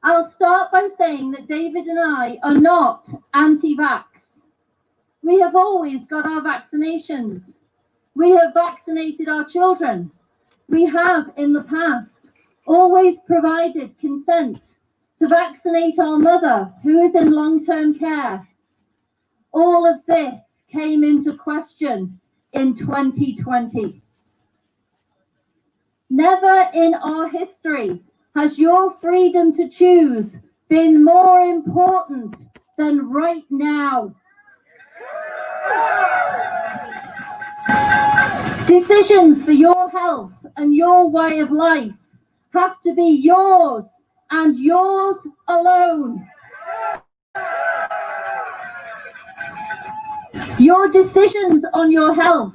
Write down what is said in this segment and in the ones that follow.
I'll start by saying that David and I are not anti-vax. We have always got our vaccinations. We have vaccinated our children. We have, in the past, always provided consent to vaccinate our mother, who is in long-term care. All of this came into question in 2020. Never in our history has your freedom to choose been more important than right now. Decisions for your health and your way of life have to be yours and yours alone. Your decisions on your health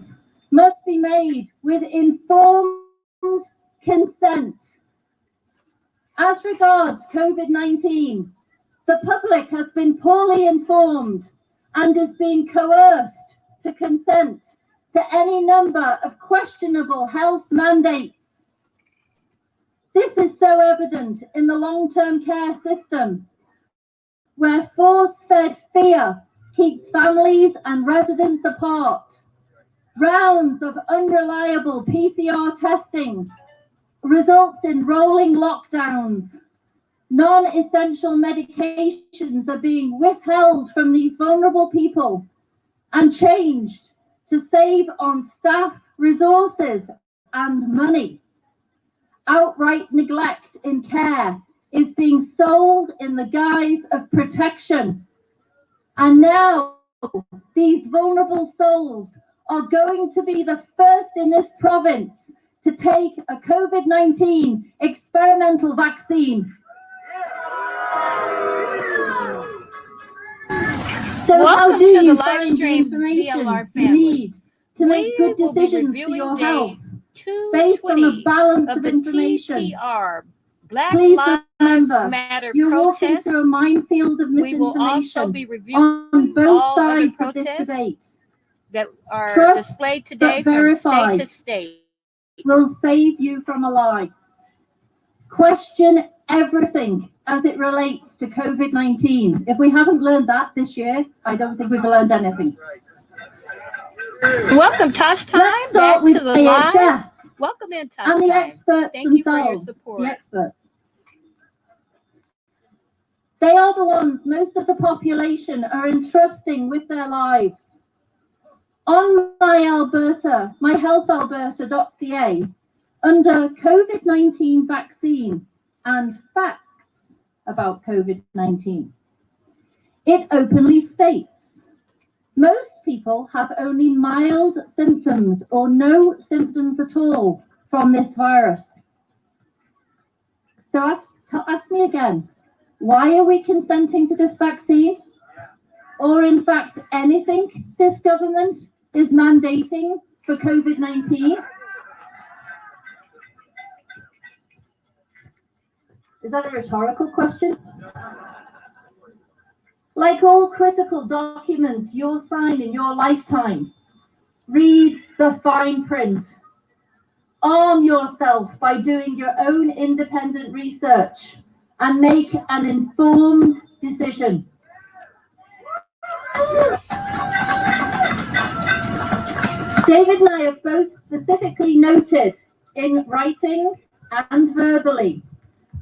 must be made with informed consent. As regards COVID-19, the public has been poorly informed and is being coerced to consent to any number of questionable health mandates. This is so evident in the long-term care system, where force-fed fear keeps families and residents apart. Rounds of unreliable PCR testing results in rolling lockdowns. Non-essential medications are being withheld from these vulnerable people and changed to save on staff, resources, and money. Outright neglect in care is being sold in the guise of protection. And now these vulnerable souls are going to be the first in this province to take a COVID-19 experimental vaccine. So Welcome how do to you the live find the stream, information BLR you family. need to make good decisions for your health based on a balance of information? TPR, Black Please Lives remember, Matter you're walking protests. through a minefield of We will also misinformation be reviewing on both all other sides of this protests debate. that are Trust displayed today but from verify state to state. will save you from a lie. Question everything as it relates to COVID-19. If we haven't learned that this year, I don't think we've learned anything. Welcome, Tosh Time. Let's start Back with to the live. AHS Welcome in, Tosh and the Time. experts Thank you for your themselves. support. The experts. They are the ones most of the population are entrusting with their lives. On myhealthalberta.ca, under COVID-19 vaccine and facts about COVID-19, it openly states, most people have only mild symptoms or no symptoms at all from this virus. So ask me again, why are we consenting to this vaccine? Or in fact, anything this government is mandating for COVID-19? Is that a rhetorical question? Like all critical documents you'll sign in your lifetime, read the fine print. Arm yourself by doing your own independent research and make an informed decision. David and I have both specifically noted in writing and verbally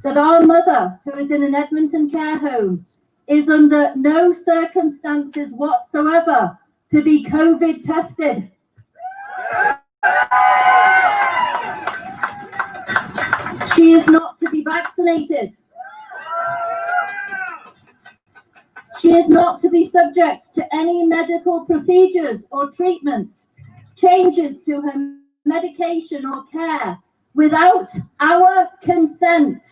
that our mother, who is in an Edmonton care home, is under no circumstances whatsoever to be COVID tested. She is not to be vaccinated. She is not to be subject to any medical procedures or treatments, changes to her medication or care without our consent.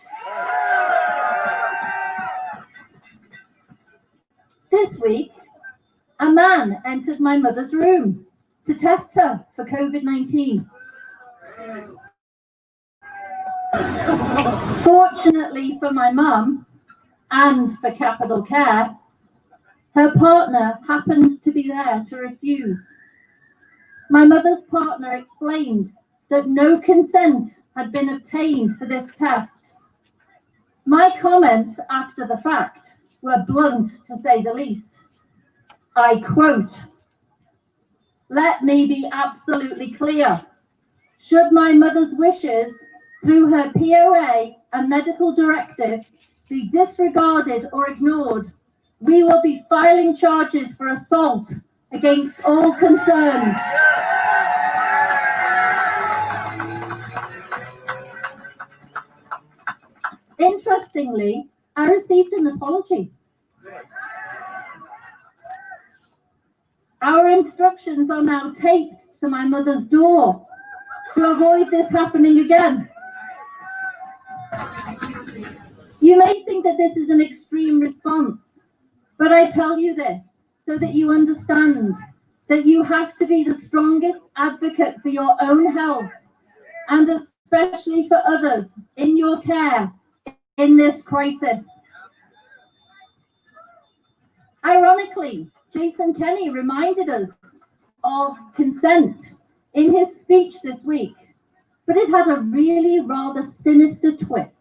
This week, a man entered my mother's room to test her for COVID-19. Fortunately for my mum and for Capital Care, her partner happened to be there to refuse. My mother's partner explained that no consent had been obtained for this test. My comments after the fact were blunt, to say the least. I quote, "Let me be absolutely clear. Should my mother's wishes through her POA and medical directive be disregarded or ignored, we will be filing charges for assault against all concerned." Interestingly, I received an apology. Our instructions are now taped to my mother's door to avoid this happening again. You may think that this is an extreme response, but I tell you this so that you understand that you have to be the strongest advocate for your own health and especially for others in your care in this crisis. Ironically, Jason Kenney reminded us of consent in his speech this week, but it had a really rather sinister twist.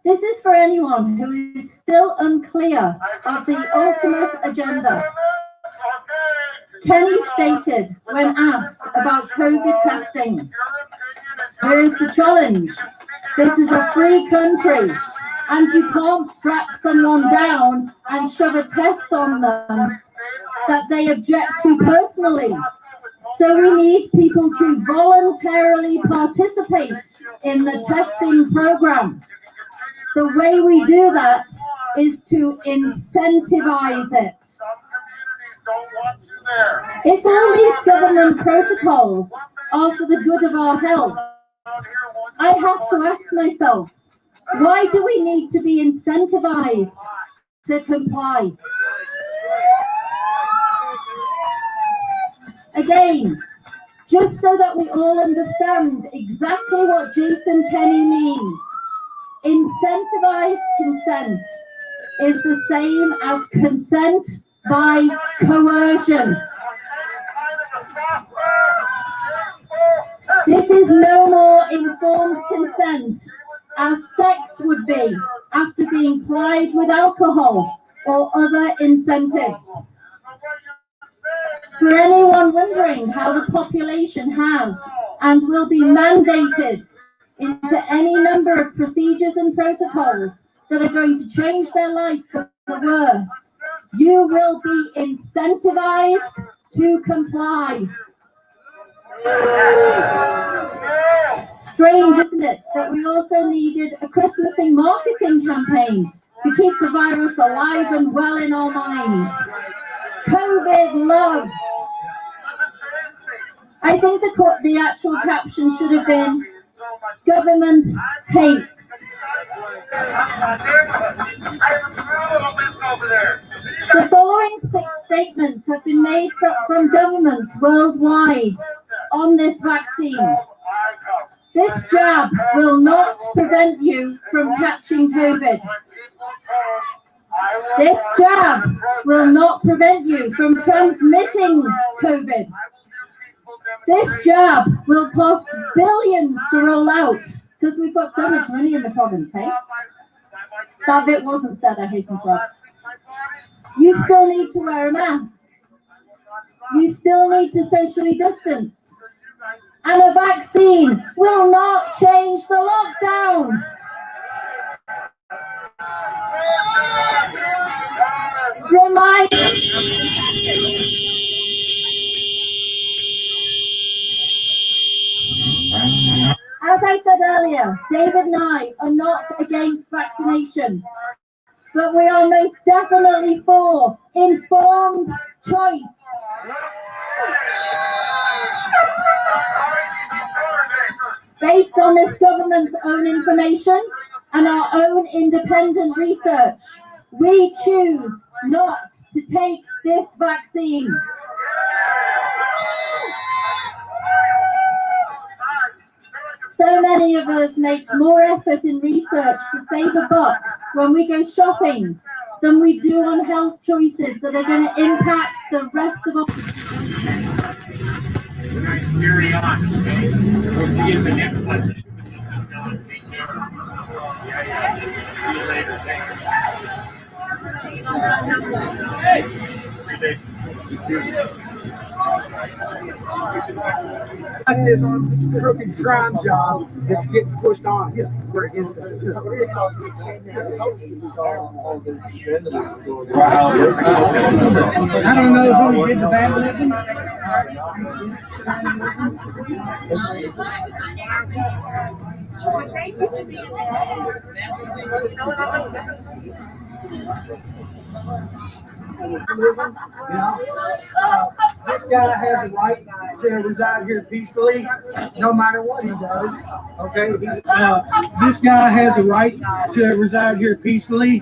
This is for anyone who is still unclear of the ultimate agenda. Kenney stated when asked about COVID testing, "Here is the challenge. This is a free country, and you can't strap someone down and shove a test on them that they object to personally. So we need people to voluntarily participate in the testing program. The way we do that is to incentivize it." If all these government protocols are for the good of our health, I have to ask myself, why do we need to be incentivized to comply? Again, just so that we all understand exactly what Jason Kenney means, incentivized consent is the same as consent by coercion. This is no more informed consent as sex would be after being plied with alcohol or other incentives. For anyone wondering how the population has and will be mandated into any number of procedures and protocols that are going to change their life for the worse, you will be incentivized to comply. Strange, isn't it, that we also needed a Christmasing marketing campaign to keep the virus alive and well in our minds. COVID loves. I think the actual caption should have been, "Government hates." The following 6 statements have been made from governments worldwide on this vaccine. "This jab will not prevent you from catching COVID. This jab will not prevent you from transmitting COVID. This jab will cost billions to roll out," because we've got so much money in the province, hey? That bit wasn't said, I hasten to add. "You still need to wear a mask. You still need to socially distance. And a vaccine will not change the lockdown." As I said earlier, David and I are not against vaccination, but we are most definitely for informed choice. Based on this government's own information and our own independent research, we choose not to take this vaccine. So many of us make more effort in research to save a buck when we go shopping than we do on health choices that are going to impact the rest of our... Carry on. We'll see you in the next lesson. This crooked crime job that's getting pushed on us. We're against it. I don't know who did the vandalism. This guy has a right to reside here peacefully, no matter what he does. Okay, this guy has a right to reside here peacefully,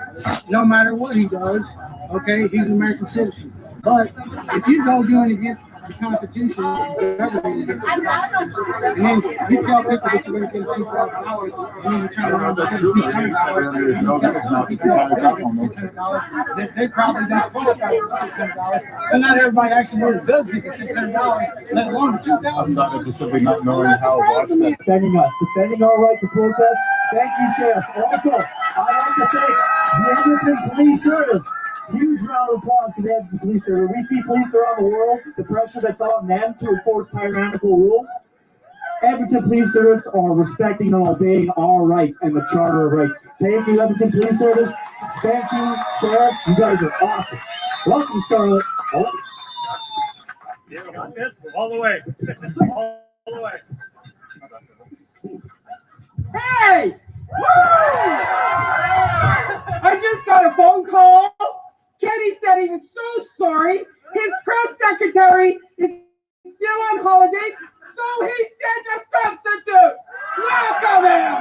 no matter what he does. Okay, he's an American citizen. But if you go doing against the Constitution, and then you tell people that you're going to get $2,000, and then you turn around and get $600, they probably not qualified for $600. So not everybody actually really does get the $600, let alone the $2,000. Just simply not knowing how to watch that. Defending us, defending our right to protest. Thank you, Sheriff. Also, I'd like to thank the Edmonton Police Service. Huge round of applause to the Edmonton Police Service. We see police around the world, the pressure that's on them to enforce tyrannical rules. Edmonton Police Service are respecting and obeying our rights and the Charter of Rights. Thank you, Edmonton Police Service. Thank you, Sheriff. You guys are awesome. Welcome, Charlotte. Oh. All the way. All the way. Hey! Woo! I just got a phone call. Kenny said he was so sorry. His press secretary is still on holidays, so he sent a substitute. Welcome him.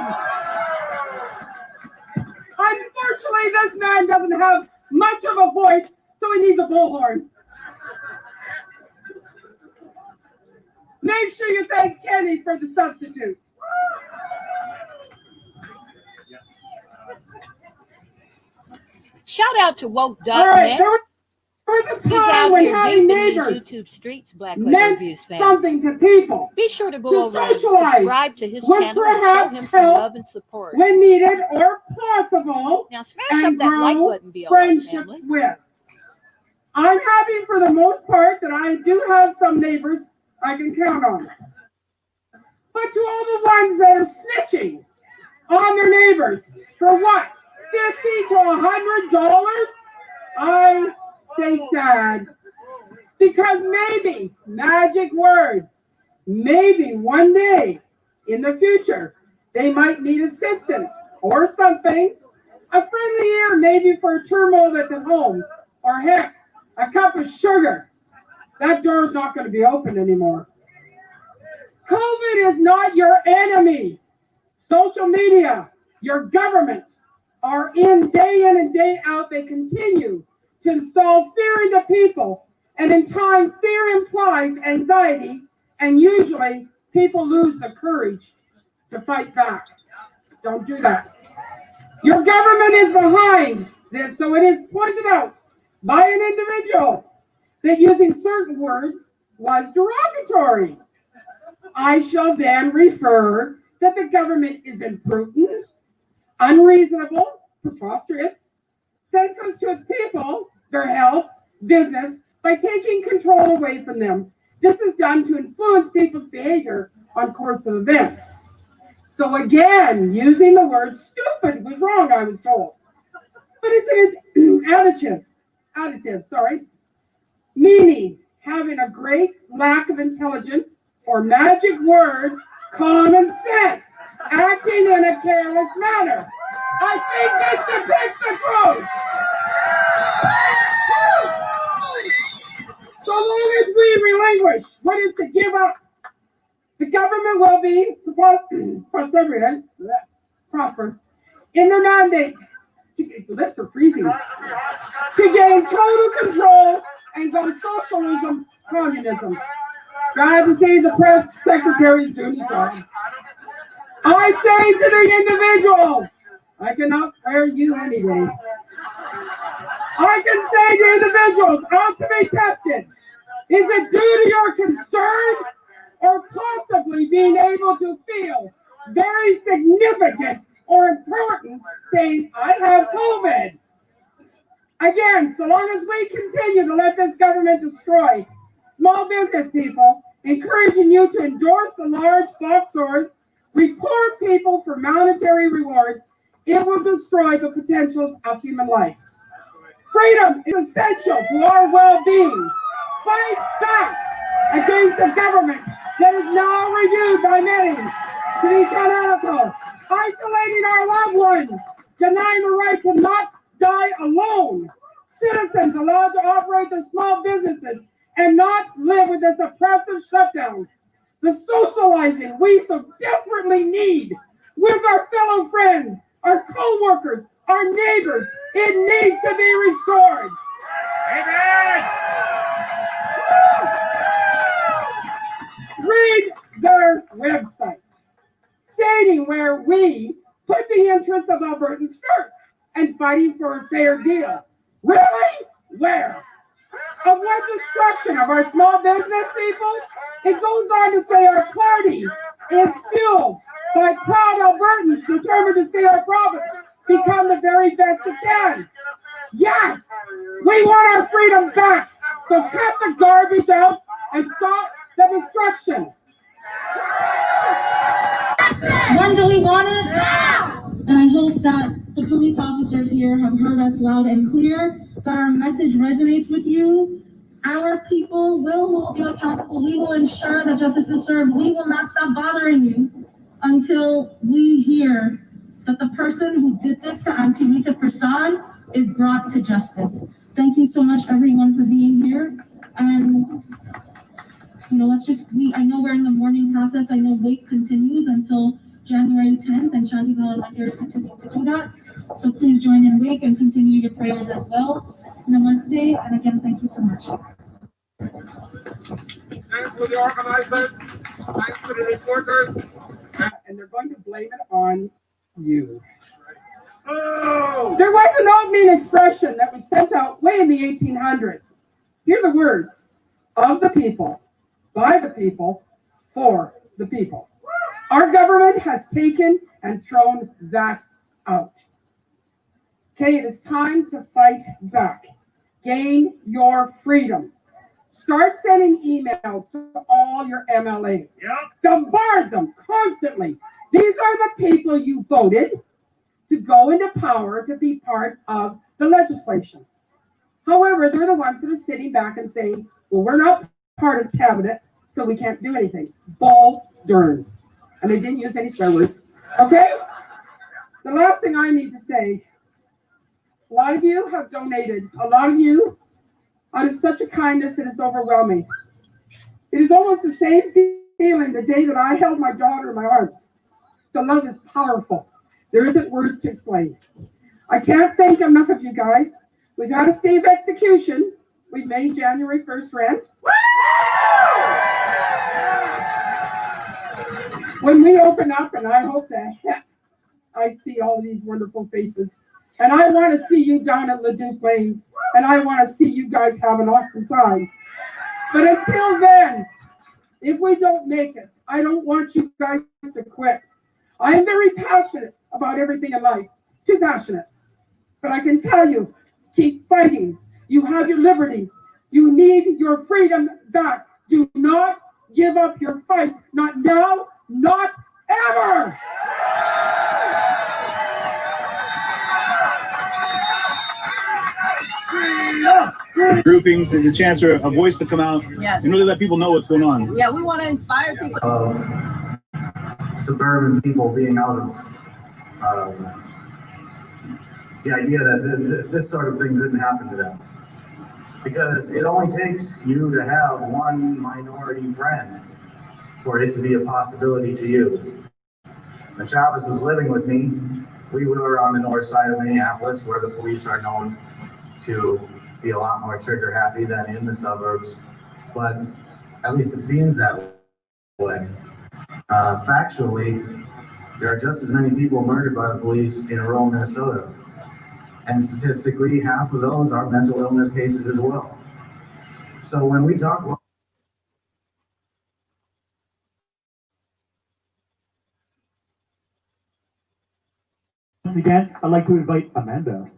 Unfortunately, this man doesn't have much of a voice, so he needs a bullhorn. Make sure you thank Kenny for the substitute. Shout out to woke.net. All right, there was a He's time out when here having vaping these neighbors YouTube streets, Black meant Letter Reviews fan. something to people. Be sure to go to over and socialize subscribe to his would channel and show perhaps him some help love and support. when needed or possible, Now smash up and that like grow button, BLM friendships family. with. I'm happy for the most part that I do have some neighbors I can count on. But to all the ones that are snitching on their neighbors for what? $50 to $100? I say sad. Because maybe, magic word, maybe one day in the future, they might need assistance or something. A friendly ear maybe for a turmoil that's at home. Or heck, a cup of sugar. That door's not going to be open anymore. COVID is not your enemy. Social media, your government are in and day out. They continue to install fear into people. And in time, fear implies anxiety. And usually people lose the courage to fight back. Don't do that. Your government is behind this. So it is pointed out by an individual that using certain words was derogatory. I shall then refer that the government is imprudent, unreasonable, preposterous, senseless to its people, their health, business, by taking control away from them. This is done to influence people's behavior on course of events. So again, using the word stupid was wrong, I was told. But it's an additive, meaning having a great lack of intelligence or magic word, common sense, acting in a careless manner. I think this depicts the truth. So long as we relinquish what is to give up, the government will be prosper in their mandate. The lips are freezing. To gain total control and go socialism, communism. Glad to see the press secretary is doing the job. I say to the individuals, I cannot fire you anyway. I can say to individuals, ought to be tested. Is it due to your concern or possibly being able to feel very significant or important saying, I have COVID? Again, so long as we continue to let this government destroy small business people, encouraging you to endorse the large box stores, report people for monetary rewards, it will destroy the potentials of human life. Freedom is essential to our well-being. Fight back against a government that is now reviewed by many to be tyrannical, isolating our loved ones, denying the right to not die alone. Citizens allowed to operate their small businesses and not live with this oppressive shutdown. The socializing we so desperately need with our fellow friends, our co-workers, our neighbors, it needs to be restored. Amen. Read their website, stating where we put the interests of Albertans first and fighting for a fair deal. Really? Where? Of what destruction of our small business people? It goes on to say our party is fueled by proud Albertans determined to see our province become the very best it can. Yes, we want our freedom back. So cut the garbage out and stop the destruction. When do we want it? Now! And I hope that the police officers here have heard us loud and clear, that our message resonates with you. Our people will hold you accountable. We will ensure that justice is served. We will not stop bothering you until we hear that the person who did this to Antonita Prasad is brought to justice. Thank you so much, everyone, for being here. And I know we're in the mourning process. I know wait continues until January 10th, and Shantival and my peers continue to do that. So please join in wake and continue your prayers as well. Namaste, and again, thank you so much. Thanks to the organizers, thanks to the reporters, and they're going to blame it on you. Oh! There was an opening expression that was sent out way in the 1800s. Hear the words: of the people, by the people, for the people. Our government has taken and thrown that out. Okay, it is time to fight back. Gain your freedom. Start sending emails to all your MLAs. Yep. Bombard them constantly. These are the people you voted to go into power to be part of the legislation. However, they're the ones that are sitting back and saying, well, we're not part of cabinet, so we can't do anything. Bull darn. And they didn't use any swear words. Okay? The last thing I need to say, a lot of you have donated. A lot of you, out of such a kindness, it is overwhelming. It is almost the same feeling the day that I held my daughter in my arms. The love is powerful. There isn't words to explain. I can't thank enough of you guys. We've had a stay of execution. We've made January 1st rent. When we open up, and I hope that I see all these wonderful faces, and I want to see you down at Leduc Lanes, and I want to see you guys have an awesome time. But until then, if we don't make it, I don't want you guys to quit. I am very passionate about everything in life, too passionate. But I can tell you, keep fighting. You have your liberties. You need your freedom back. Do not give up your fight. Not now, not ever. Groupings is a chance for a voice to come out Yes. and really let people know what's going on. Yeah, we want to inspire people. Suburban people being out of the idea that this sort of thing couldn't happen to them. Because it only takes you to have one minority friend for it to be a possibility to you. When Chavez was living with me, we were on the north side of Minneapolis, where the police are known to be a lot more trigger happy than in the suburbs. But at least it seems that way. Factually, there are just as many people murdered by the police in rural Minnesota. And statistically, half of those are mental illness cases as well. So when we talk about once again, I'd like to invite Amanda.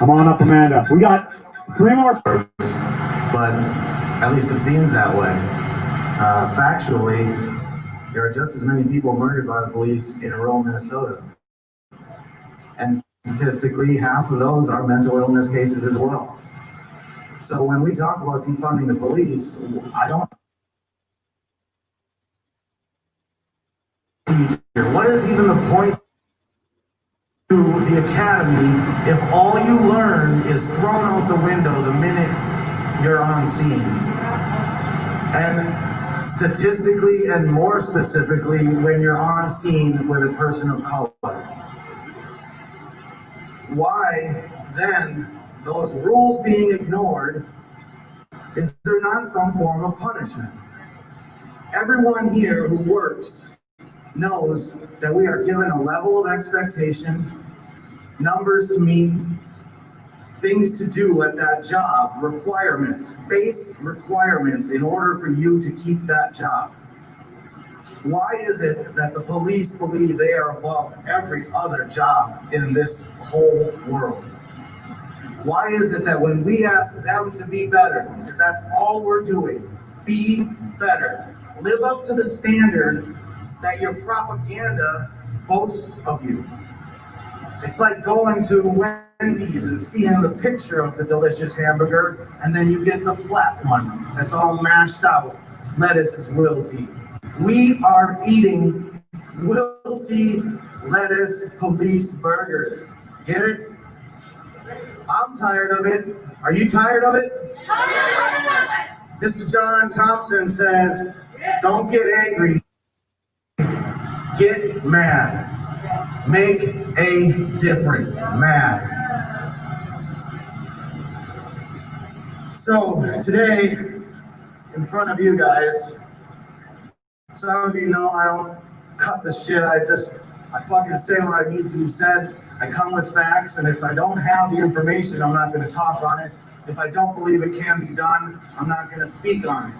Come on up, Amanda. We got 3 more. But at least it seems that way. Factually, there are just as many people murdered by the police in rural Minnesota. And statistically, half of those are mental illness cases as well. So when we talk about defunding the police, I don't. What is even the point to the academy if all you learn is thrown out the window the minute you're on scene? And statistically, and more specifically, when you're on scene with a person of color. Why then, those rules being ignored, is there not some form of punishment? Everyone here who works knows that we are given a level of expectation, numbers to meet, things to do at that job, requirements, base requirements in order for you to keep that job. Why is it that the police believe they are above every other job in this whole world? Why is it that when we ask them to be better, because that's all we're doing, be better, live up to the standard that your propaganda boasts of you? It's like going to Wendy's and seeing the picture of the delicious hamburger, and then you get the flat one that's all mashed out. Lettuce is wilty. We are eating wilty lettuce police burgers. Get it? I'm tired of it. Are you tired of it? Mr. John Thompson says, don't get angry, get mad. Make a difference, mad. So today, in front of you guys, some of you know I don't cut the shit, I fucking say what needs to be said. I come with facts, and if I don't have the information, I'm not going to talk on it. If I don't believe it can be done, I'm not going to speak on it.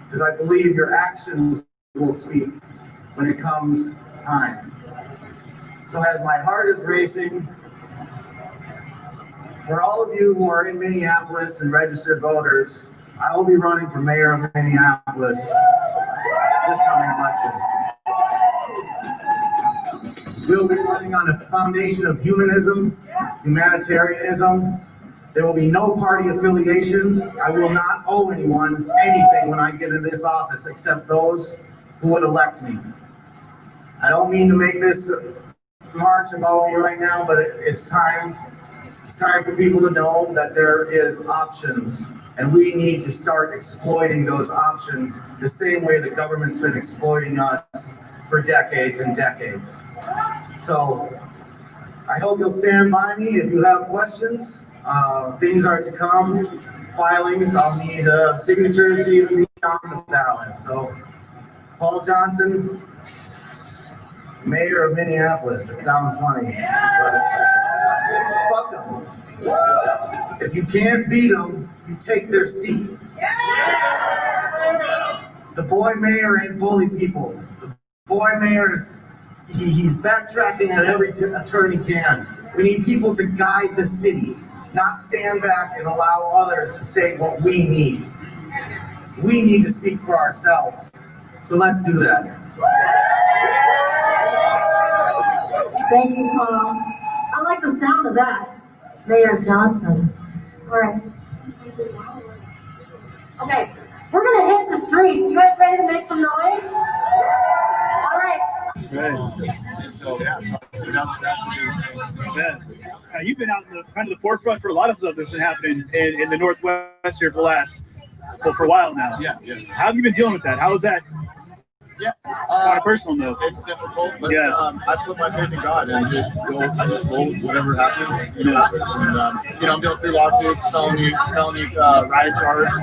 Because I believe your actions will speak when it comes time. So as my heart is racing, for all of you who are in Minneapolis and registered voters, I will be running for mayor of Minneapolis this coming election. We'll be running on a foundation of humanism, humanitarianism. There will be no party affiliations. I will not owe anyone anything when I get in this office except those who would elect me. I don't mean to make this march about me right now, but it's time. It's time for people to know that there is options, and we need to start exploiting those options the same way the government's been exploiting us for decades and decades. So I hope you'll stand by me if you have questions. Things are to come. Filings, I'll need signatures to even be on the ballot. So Paul Johnson, mayor of Minneapolis. It sounds funny, but fuck them. If you can't beat them, you take their seat. The boy mayor ain't bully people. The boy mayor is, he's backtracking at every turn he can. We need people to guide the city, not stand back and allow others to say what we need. We need to speak for ourselves. So let's do that. Thank you, Paul. I like the sound of that. Mayor Johnson. All right. Okay, we're gonna hit the streets. You guys ready to make some noise? All right. So you've been out in the kind of the forefront for a lot of stuff that's been happening in the Northwest here for a while now. Yeah. How have you been dealing with that? How is that? Yeah. On a personal note, it's difficult, but yeah. I put my faith in God and I just roll whatever happens. And, I'm dealing 3 lawsuits, felony riot charge,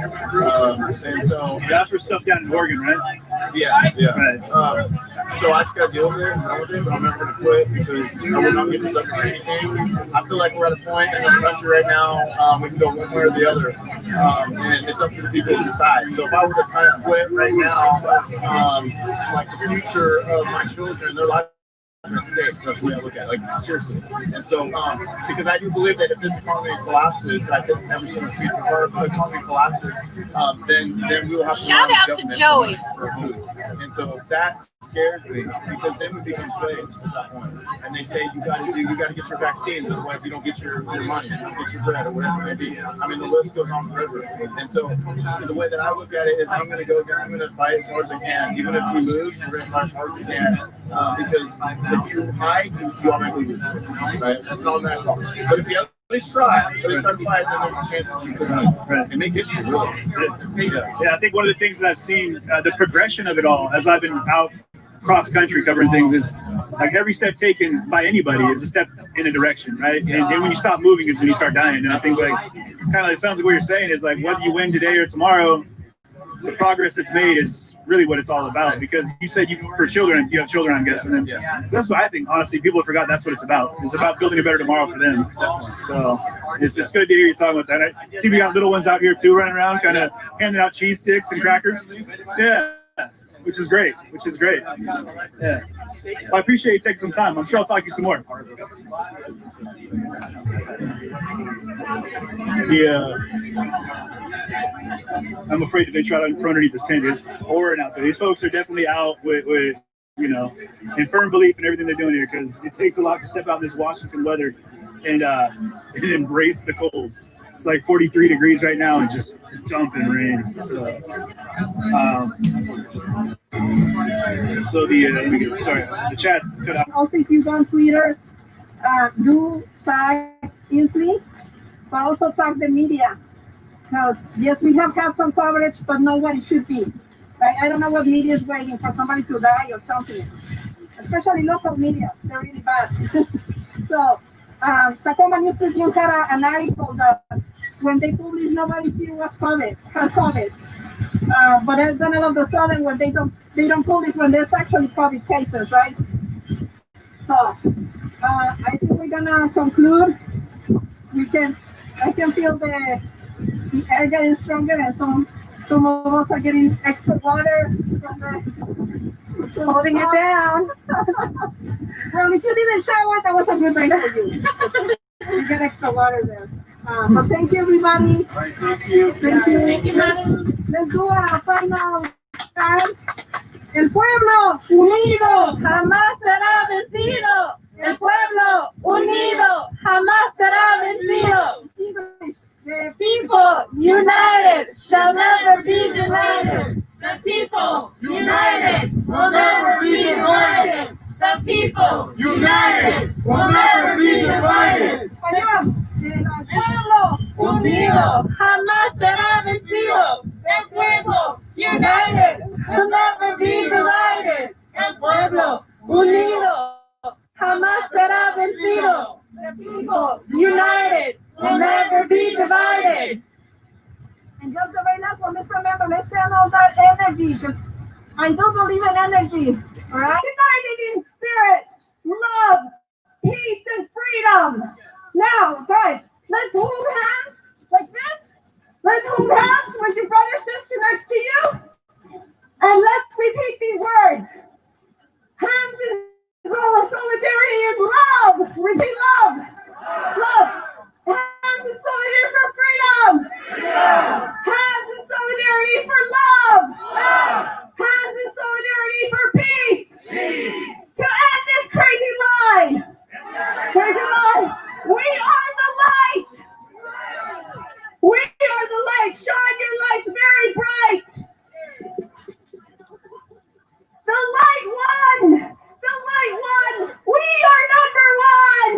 and so that's for stuff down in Oregon, right? Yeah. Right. So I just got to deal with it and deal with it, but I'm not going to quit because I will not get this up for anything. I feel like we're at a point in this country right now, we can go one way or the other, and it's up to the people to decide. So if I were to kind of quit right now, like the future of my children, their life mistake. That's the way I look at it. Like, seriously. And so, because I do believe that if this economy collapses, I said this every single speech before, if the economy collapses, then we will have to Shout out to Joey. For food. And so that scares me because then we become slaves at that point. And they say you got to get your vaccines, otherwise you don't get your money, you don't get your bread or whatever it may be. I mean, the list goes on forever. And so the way that I look at it is I'm going to go there, I'm going to fight as hard as I can. Even if we lose, we're going to fight as hard as we can. Because if you hide, you automatically lose. Right? That's not that hard. But if you at least try to fight, then there's a chance that you can and make history, really. Yeah, I think one of the things that I've seen, the progression of it all, as I've been out cross country covering things, is like every step taken by anybody is a step in a direction, right? And then when you stop moving is when you start dying. And I think like kind of it sounds like what you're saying is like whether you win today or tomorrow, the progress that's made is really what it's all about. Because you said you have children, I'm guessing. And that's what I think. Honestly, people have forgotten that's what it's about. It's about building a better tomorrow for them. So it's good to hear you talking about that. I see we got little ones out here too running around, kind of handing out cheese sticks and crackers. Yeah. Which is great. Yeah. Well, I appreciate you taking some time. I'm sure I'll talk to you some more. Yeah. I'm afraid if they try to underneath this tent, it's pouring out there. These folks are definitely out with in firm belief in everything they're doing here, because it takes a lot to step out in this Washington weather and embrace the cold. It's like 43 degrees right now and just dumping rain. So the chat's cut out. Also, if you go on Twitter, do tag easily, but also tag the media. Because, yes, we have had some coverage, but not what it should be. Right? I don't know what media is waiting for somebody to die or something. Especially local media. They're really bad. So, Tacoma News Tribune had an article that when they published, nobody knew was COVID. But then all of a sudden, when they don't publish when there's actually COVID cases, right? So I think we're gonna conclude. I can feel the air getting stronger, and some of us are getting extra water from holding it down. Well, if you didn't shower, that was a good night for you. You get extra water there. But thank you, everybody. All right, thank you. Thank you, madam. Let's do a final time. El pueblo unido jamás será vencido. El pueblo unido jamás será vencido. The people united shall never be divided. The people united will never be divided. The people united will never be divided. El pueblo unido jamás será vencido. El pueblo united will never be divided. El pueblo unido jamás será vencido. The people united will never be divided. And just the very last one, let's remember, let's send all that energy, because I do believe in energy, all right? United in spirit, love, peace, and freedom. Now, guys, let's hold hands like this. Let's hold hands with your brother or sister next to you. And let's repeat these words. Hands is all of solidarity and love. Repeat love. Love. Hands in solidarity for freedom. Hands in solidarity for love. Hands in solidarity for peace. To end this crazy lie. Crazy lie. We are the light. We are the light. Shine your lights very bright. The light won. The light won. We are number one.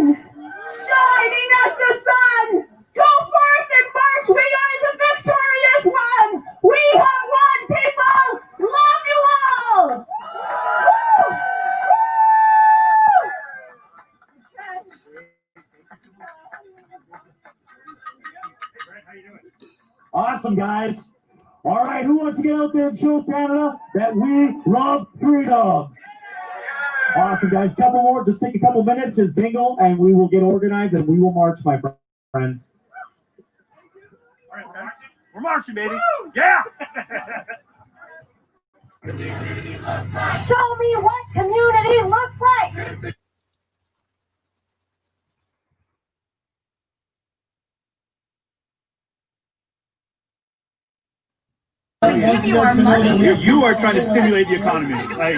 Shining as the sun. Go forth and march. We are the victorious ones. We have won, people. Love you all. Woo! Awesome, guys. All right, who wants to get out there and show Canada that we love freedom? Awesome, guys. Couple more. Just take a couple minutes, just bingo, and we will get organized and we will march, my friends. All right, we're marching, baby. Yeah. Show me what community looks like. economy. give you our money. You are trying to stimulate the economy. Like,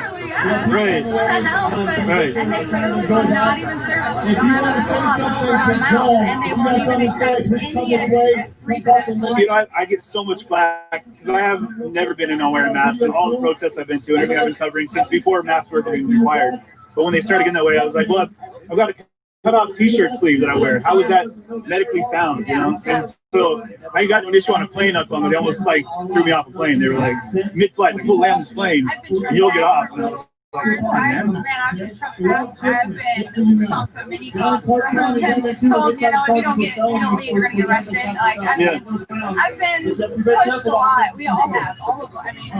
right. Right. And they literally will not even serve us. We don't have a song for our mouth, and they won't even accept any reason. You know, I get so much flack because I have never been in nowhere in masks, and all the protests I've been to and everything I've been covering since before masks were being required. But when they started getting that way, I was like, well, I've got to cut off t-shirt sleeve that I wear. How is that medically sound, you know? And so I got an issue on a plane not so long ago. They almost like threw me off a plane. They were like, mid-flight, like, we'll land this plane, you'll get off. And I was I've been trespassed. I've been talked to many cops. I've been told, you know, if you don't leave, you're gonna get arrested. Like I've been pushed a lot. We all have, all of us. I mean,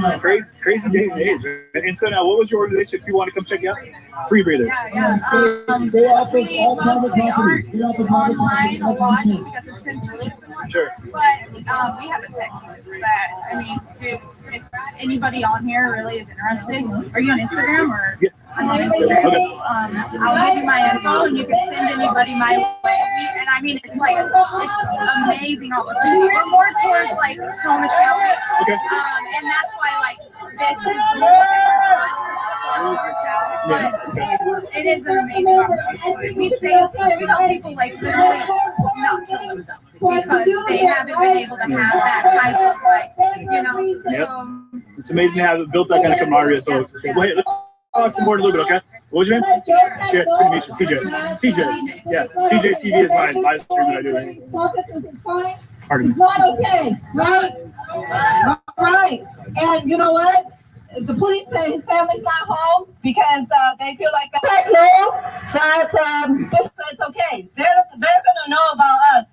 crazy day and age. And so now, what was your organization? If you want to come check it out, Free Breathers. Yeah. We mostly aren't online a lot just because of censorship. Sure. But we have a text list that, I mean, dude, if anybody on here really is interested, are you on Instagram or? Yeah. I'm on Instagram. Okay. I'll give you my info and you can send anybody my way. And I mean, it's like, it's amazing opportunity. We're more towards like Snohomish County. Okay. And that's why like this is a little different for us. But it is an amazing opportunity. We help people like literally not kill themselves because they haven't been able to have that type of like, you know. So it's amazing to have built that kind of camaraderie with folks. Well, hey, let's talk some more in a little bit, okay? What was your name? CJ. Yeah, CJ TV is my live stream that I do. Pardon me. Not okay, right? All right. And you know what? The police say his family's not home because they feel like that's but it's okay. They're gonna know about us.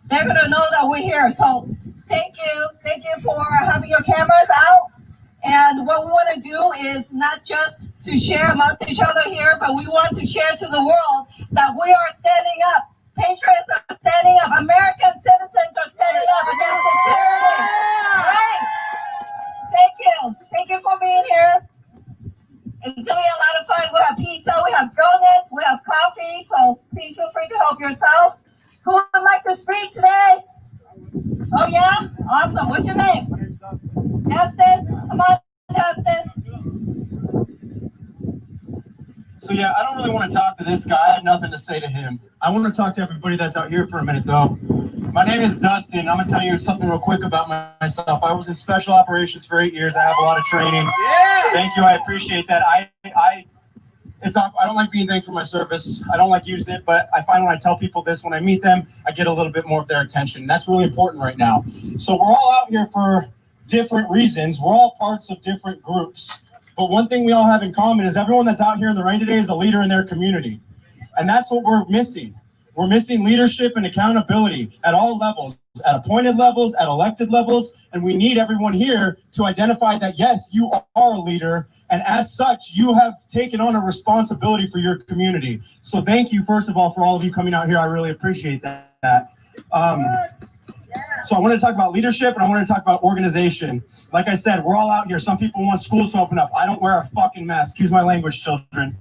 They're gonna know that we're here. So thank you for having your cameras out. And what we want to do is not just to share amongst each other here, but we want to share to the world that we are standing up. Patriots are standing up. American citizens are standing up against this tyranny. Right? Thank you for being here. It's gonna be a lot of fun. We have pizza, we have donuts, we have coffee. So please feel free to help yourself. Who would like to speak today? Oh yeah, awesome. What's your name? Dustin. Come on, Dustin. So yeah, I don't really want to talk to this guy. I have nothing to say to him. I want to talk to everybody that's out here for a minute though. My name is Dustin. I'm gonna tell you something real quick about myself. I was in special operations for 8 years. I have a lot of training. Yeah. Thank you. I appreciate that. I don't like being thanked for my service. I don't like using it, but I find when I tell people this, when I meet them, I get a little bit more of their attention. That's really important right now. So we're all out here for different reasons. We're all parts of different groups. But one thing we all have in common is everyone that's out here in the rain today is a leader in their community. And that's what we're missing. We're missing leadership and accountability at all levels, at appointed levels, at elected levels. And we need everyone here to identify that, yes, you are a leader. And as such, you have taken on a responsibility for your community. So thank you, first of all, for all of you coming out here. I really appreciate that. So I want to talk about leadership and I want to talk about organization. Like I said, we're all out here. Some people want schools to open up. I don't wear a fucking mask. Excuse my language, children.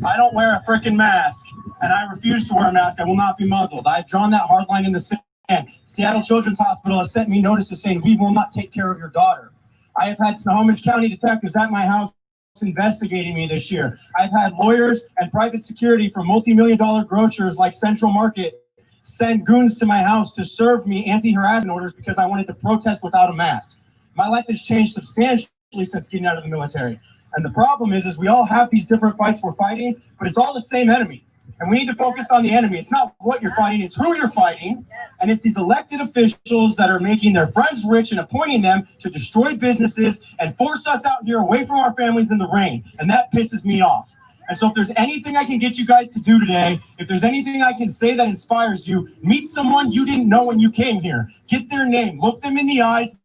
I don't wear a freaking mask, and I refuse to wear a mask. I will not be muzzled. I've drawn that hard line in the sand. Seattle Children's Hospital has sent me notices saying we will not take care of your daughter. I have had Snohomish County detectives at my house investigating me this year. I've had lawyers and private security from multi-million-dollar grocers like Central Market send goons to my house to serve me anti-harassment orders because I wanted to protest without a mask. My life has changed substantially since getting out of the military. And the problem is we all have these different fights we're fighting, but it's all the same enemy. And we need to focus on the enemy. It's not what you're fighting, it's who you're fighting. And it's these elected officials that are making their friends rich and appointing them to destroy businesses and force us out here away from our families in the rain. And that pisses me off. And so if there's anything I can get you guys to do today, if there's anything I can say that inspires you, meet someone you didn't know when you came here. Get their name, look them in the eyes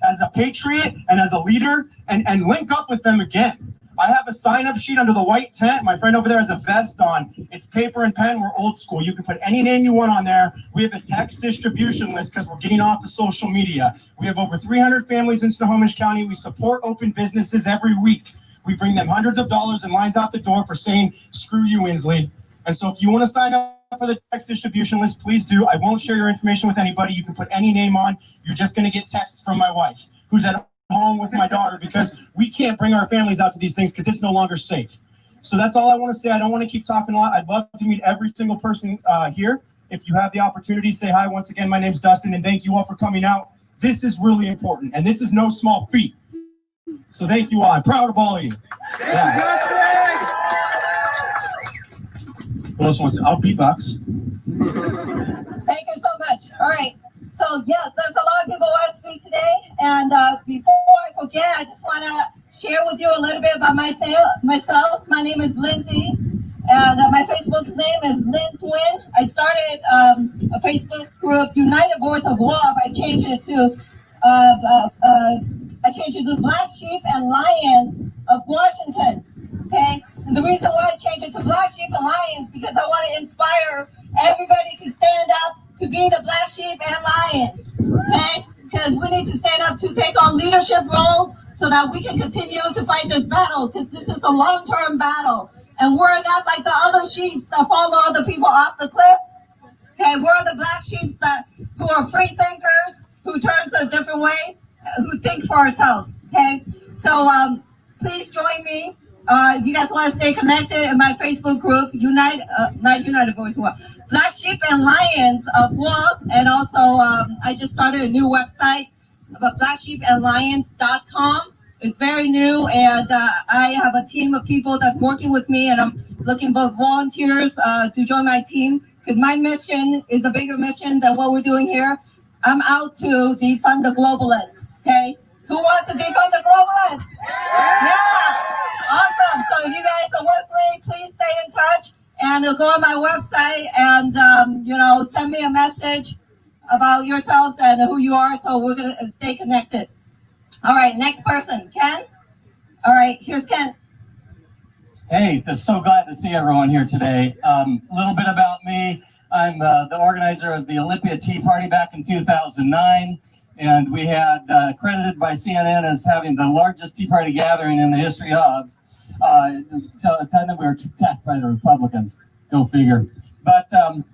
as a patriot and as a leader, and link up with them again. I have a sign-up sheet under the white tent. My friend over there has a vest on. It's paper and pen. We're old school. You can put any name you want on there. We have a text distribution list because we're getting off the social media. We have over 300 families in Snohomish County. We support open businesses every week. We bring them hundreds of dollars and lines out the door for saying, screw you, Inslee. And so if you want to sign up for the text distribution list, please do. I won't share your information with anybody. You can put any name on. You're just going to get texts from my wife, who's at home with my daughter because we can't bring our families out to these things because it's no longer safe. So that's all I want to say. I don't want to keep talking a lot. I'd love to meet every single person here. If you have the opportunity, say hi. Once again, my name's Dustin, and thank you all for coming out. This is really important, and this is no small feat. So thank you all. I'm proud of all of you. Yeah. What else wants to? I'll beatbox. Thank you so much. All right. So yes, there's a lot of people who want to speak today. And before I forget, I just want to share with you a little bit about myself. My name is Lindsay, and my Facebook's name is Lynn's Win. I started a Facebook group, United Boys of Love. I changed it to Black Sheep and Lions of Washington. Okay, and the reason why I changed it to Black Sheep and Lions because I want to inspire everybody to stand up to be the Black Sheep and Lions. Okay, because we need to stand up to take on leadership roles so that we can continue to fight this battle. Because this is a long-term battle, and we're not like the other sheep that follow other people off the cliff. Okay, we're the Black Sheep who are free thinkers, who turns a different way, who think for ourselves. Okay, so please join me. If you guys want to stay connected in my Facebook group, not United Boys of War, Black Sheep and Lions of War, and also I just started a new website about blacksheepandlions.com. It's very new, and I have a team of people that's working with me, and I'm looking for volunteers to join my team because my mission is a bigger mission than what we're doing here. I'm out to defund the globalists. Okay, who wants to defund the globalists? Yeah. Awesome. So if you guys are with me, please stay in touch and go on my website and, send me a message about yourselves and who you are. So we're going to stay connected. All right. Next person. Ken? All right. Here's Ken. Hey, so glad to see everyone here today. A little bit about me. I'm the organizer of the Olympia Tea Party back in 2009. And we had credited by CNN as having the largest Tea Party gathering in the history of. Until then we were attacked by the Republicans. Go figure. But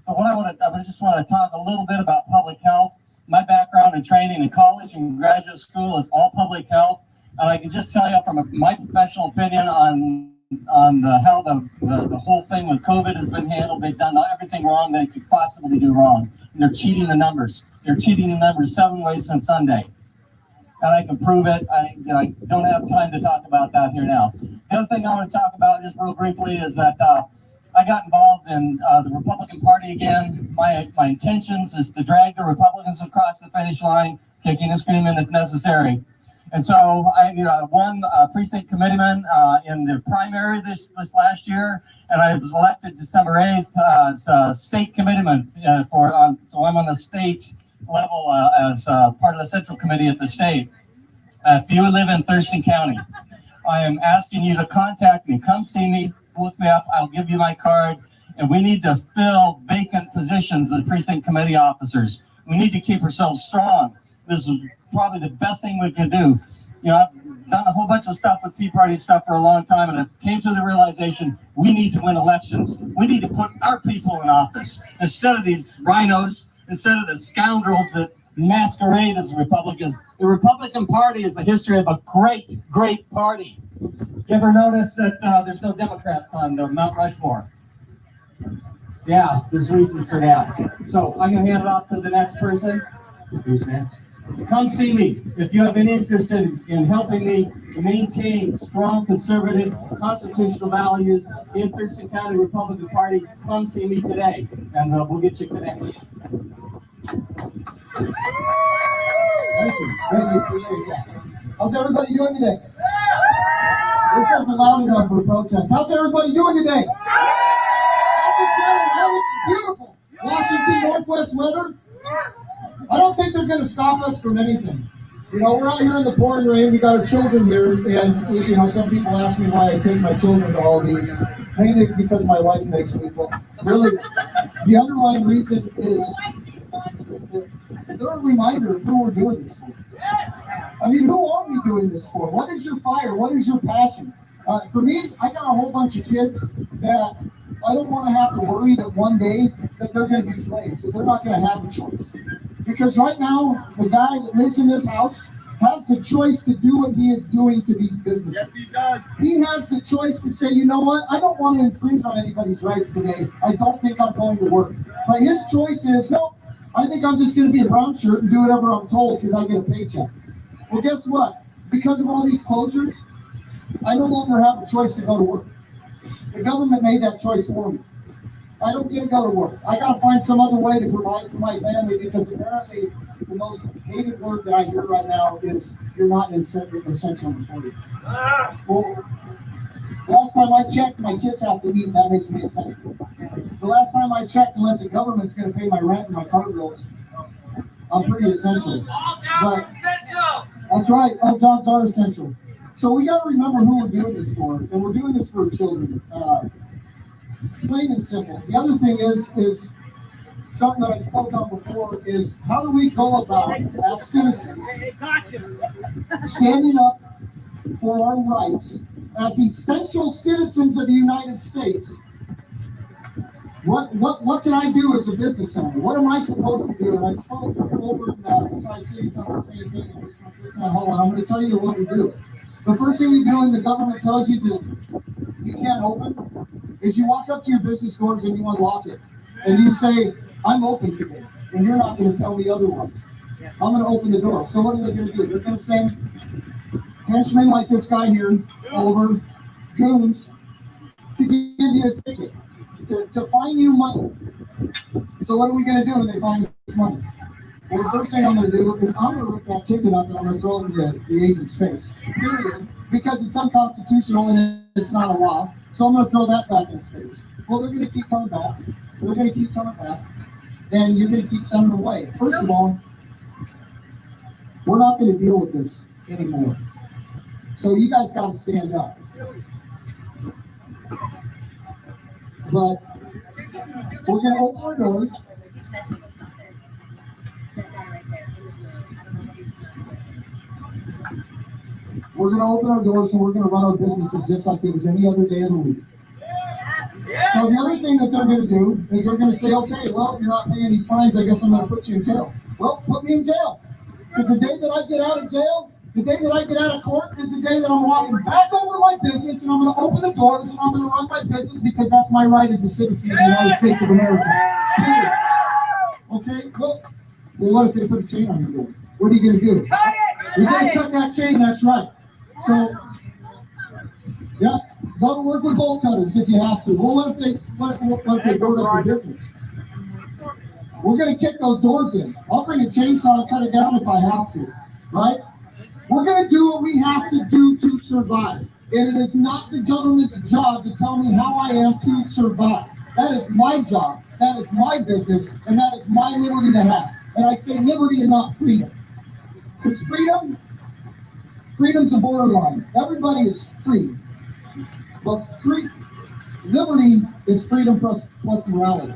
what I just want to talk a little bit about public health. My background and training in college and graduate school is all public health, and I can just tell you from my professional opinion on how the whole thing with COVID has been handled. They've done everything wrong they could possibly do wrong, and they're cheating the numbers. They're cheating the numbers 7 ways since Sunday. And I can prove it. I don't have time to talk about that here now. The other thing I want to talk about just real briefly is that I got involved in the Republican Party again. My intentions is to drag the Republicans across the finish line, kicking and screaming if necessary. And so I won precinct committeeman in the primary this last year, and I was elected December 8th as state committeeman so I'm on the state level as part of the central committee at the state. If you live in Thurston County, I am asking you to contact me. Come see me, look me up. I'll give you my card. And we need to fill vacant positions as precinct committee officers. We need to keep ourselves strong. This is probably the best thing we can do. I've done a whole bunch of stuff with Tea Party stuff for a long time, and I came to the realization we need to win elections. We need to put our people in office instead of these rhinos, instead of the scoundrels that masquerade as Republicans. The Republican Party is the history of a great, great party. You ever notice that there's no Democrats on the Mount Rushmore? Yeah, there's reasons for that. So I'm going to hand it off to the next person. Who's next? Come see me if you have any interest in helping me maintain strong conservative constitutional values in Thurston County Republican Party. Come see me today, and we'll get you connected. Thank you, appreciate that. How's everybody doing today? This isn't loud enough for a protest. How's everybody doing today? It's beautiful. Washington Northwest weather. I don't think they're going to stop us from anything. We're out here in the pouring rain. We got our children here, and some people ask me why I take my children to all these. Mainly it's because my wife makes me. But really, the underlying reason is they're a reminder of who we're doing this for. I mean, who are we doing this for? What is your fire? What is your passion? For me, I got a whole bunch of kids that I don't want to have to worry that one day that they're going to be slaves, that they're not going to have a choice. Because right now, the guy that lives in this house has the choice to do what he is doing to these businesses. Yes, he does. He has the choice to say, you know what, I don't want to infringe on anybody's rights today. I don't think I'm going to work. But his choice is, no, I think I'm just going to be a brown shirt and do whatever I'm told because I get a paycheck. Well, guess what? Because of all these closures, I no longer have a choice to go to work. The government made that choice for me. I don't get to go to work. I got to find some other way to provide for my family because apparently the most hated word that I hear right now is you're not an essential employee. Well, last time I checked, my kids have to eat, and that makes me essential. The last time I checked, unless the government's going to pay my rent and my car bills, I'm pretty essential. But that's right, all jobs are essential. So we got to remember who we're doing this for, and we're doing this for children. Plain and simple. The other thing is something that I spoke on before is how do we go about as citizens standing up for our rights as essential citizens of the United States? What can I do as a business owner? What am I supposed to do? And I spoke over in the Tri-Cities on the same thing. Hold on, I'm going to tell you what we do. The first thing you do and the government tells you you can't open is you walk up to your business doors and you unlock it. And you say, I'm open today. And you're not going to tell me otherwise. I'm going to open the door. So what are they going to do? They're going to send henchmen like this guy here over, goons, to give you a ticket, to fine you money. So what are we going to do when they find us money? Well, the first thing I'm going to do is I'm going to rip that ticket up and I'm going to throw it in the agent's face. Period. Because it's unconstitutional and it's not a law. So I'm going to throw that back in his face. Well, they're going to keep coming back. They're going to keep coming back. And you're going to keep sending them away. First of all, we're not going to deal with this anymore. So you guys got to stand up. But we're going to open our doors. We're going to open our doors and we're going to run our businesses just like it was any other day of the week. So the other thing that they're going to do is they're going to say, okay, well, you're not paying these fines, I guess I'm going to put you in jail. Well, put me in jail. Because the day that I get out of jail, the day that I get out of court is the day that I'm walking back over my business and I'm going to open the doors and I'm going to run my business because that's my right as a citizen of the United States of America. Period. Okay, well, what if they put a chain on your door? What are you going to do? You're going to cut that chain, that's right. So, yeah, go to work with bolt cutters if you have to. Well, what if they burn up your business? We're going to kick those doors in. I'll bring a chainsaw and cut it down if I have to, right? We're going to do what we have to do to survive. And it is not the government's job to tell me how I am to survive. That is my job. That is my business. And that is my liberty to have. And I say liberty and not freedom. Because freedom's a borderline. Everybody is free. But liberty is freedom plus morality,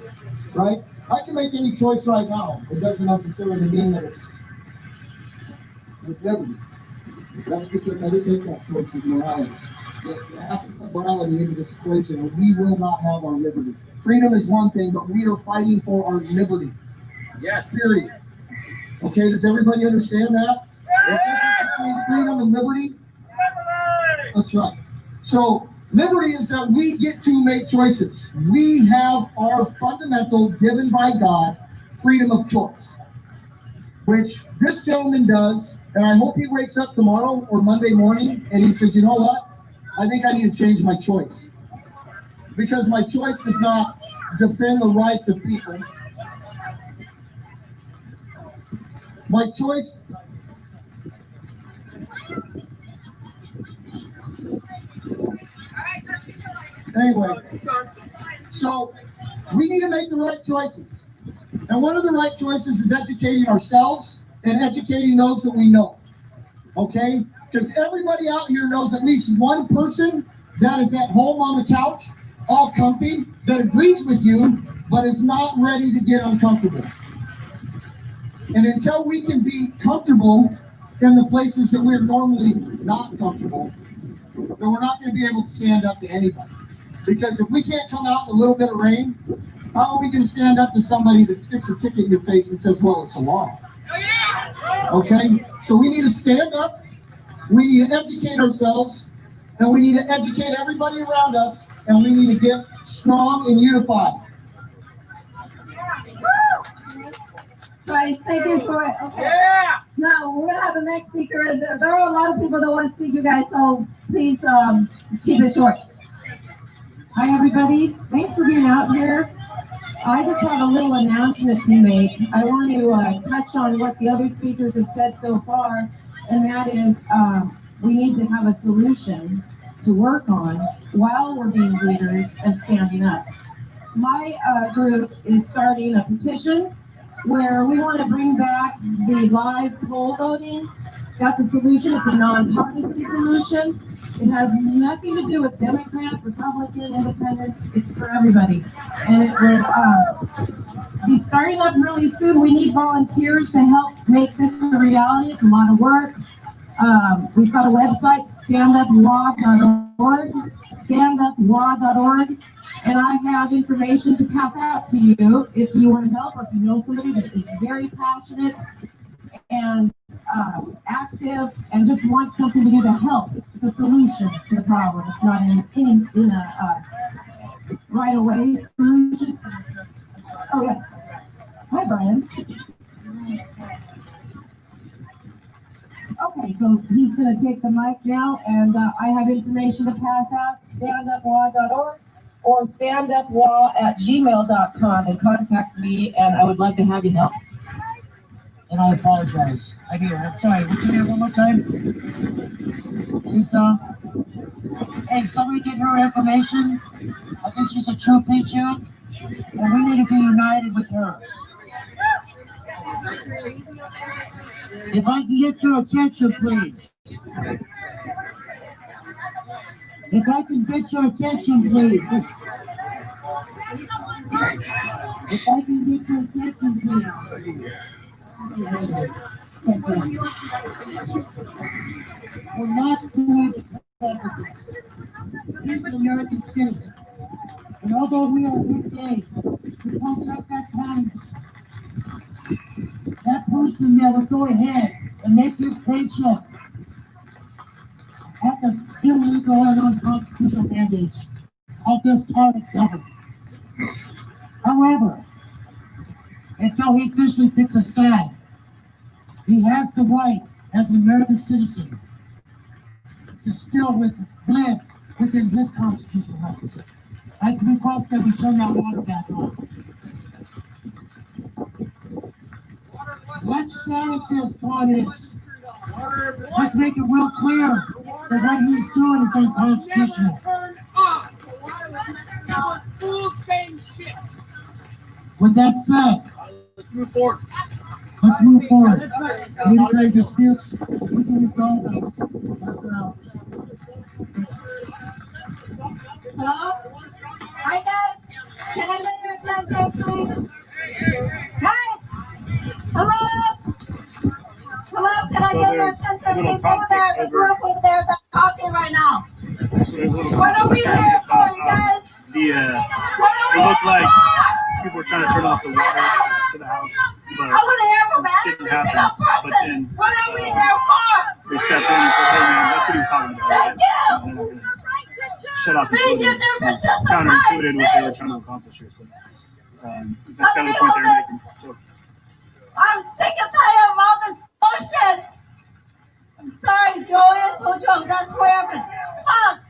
right? I can make any choice right now. It doesn't necessarily mean that it's liberty. That's because I didn't make that choice with morality. You have to put morality into this equation, and we will not have our liberty. Freedom is one thing, but we are fighting for our liberty. Yes. Period. Okay, does everybody understand that? Between freedom and liberty? That's right. So, liberty is that we get to make choices. We have our fundamental, given by God, freedom of choice, which this gentleman does, and I hope he wakes up tomorrow or Monday morning and he says, you know what? I think I need to change my choice. Because my choice does not defend the rights of people. My choice anyway, so we need to make the right choices. And one of the right choices is educating ourselves and educating those that we know. Okay? Because everybody out here knows at least one person that is at home on the couch, all comfy, that agrees with you, but is not ready to get uncomfortable. And until we can be comfortable in the places that we're normally not comfortable, then we're not going to be able to stand up to anybody. Because if we can't come out in a little bit of rain, how are we going to stand up to somebody that sticks a ticket in your face and says, well, it's a law? Okay? So we need to stand up, we need to educate ourselves, and we need to educate everybody around us, and we need to get strong and unified. Right, thank you for it. Okay. Yeah. Now we're gonna have the next speaker. There are a lot of people that want to speak, you guys. So please keep it short. Hi, everybody. Thanks for being out here. I just have a little announcement to make. I want to touch on what the other speakers have said so far, and that is we need to have a solution to work on while we're being leaders and standing up. My group is starting a petition where we want to bring back the live poll voting. That's a solution. It's a nonpartisan solution. It has nothing to do with Democrats, Republican, Independents. It's for everybody. And it will be starting up really soon. We need volunteers to help make this a reality. It's a lot of work. We've got a website, standuplaw.org, standuplaw.org. And I have information to pass out to you if you want to help, or if you know somebody that is very passionate and active and just wants something to do to help. It's a solution to the problem. It's not in a right away solution. Oh yeah. Hi, Brian. Okay, so he's going to take the mic now, and I have information to pass out. Standuplaw.org. or standuplaw@gmail.com and contact me, and I would love to have you help. And I apologize. I'm sorry. What's your name one more time? Lisa. Hey, somebody get her information. I think she's a true patriot, and we need to be united with her. If I can get your attention, please. If I can get your attention, please. If I can get your attention, please. We're not going to protect this. He's an American citizen. And although we are weekdays, we don't trust that Congress. That person that will go ahead and make this paycheck at the illegal and unconstitutional mandates of this target government. However, until he officially picks a side, he has the right, as an American citizen, to still live within his constitutional rights. I request that we turn that water back on. Let's say if this part is. Let's make it real clear that what he's doing is unconstitutional. With that said, let's move forward. Let's move forward. Any disputes, we can resolve those after hours. Hello? Hi guys, can I get your attention please? Guys! Hello? Hello, can I get your attention please? Over there, the group over there that's talking right now. What are we here for, you guys? It looked like people were trying to turn off the water to the house. But I want to hear from every single person. What are we here for? They stepped in and said, hey man, that's what he was talking about. Thank you. Shut off the footage. Counterintuitive what they were trying to accomplish here. So that's kind of the point they were making. So, I'm sick and tired of all this bullshit. I'm sorry, Joey. I told you I'm not swearing. Fuck.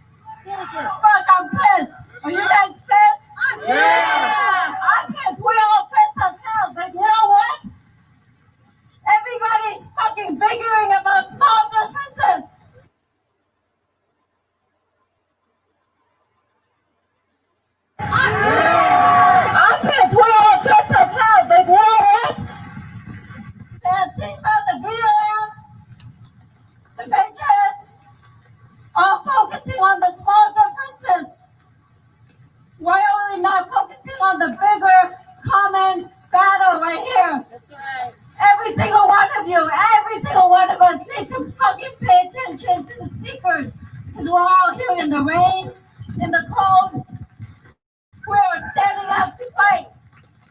Fuck, I'm pissed. Are you guys pissed? Yeah. I'm pissed. We're all pissed as hell. But you know what? Everybody's fucking figuring about small differences. I'm pissed. We're all pissed as hell. But you know what? The Antifa, the BLM, the Patriots, are focusing on the small differences. Why are we not focusing on the bigger common battle right here? That's right. Every single one of you, every single one of us needs to fucking pay attention to the speakers. Because we're all here in the rain, in the cold. We're standing up to fight.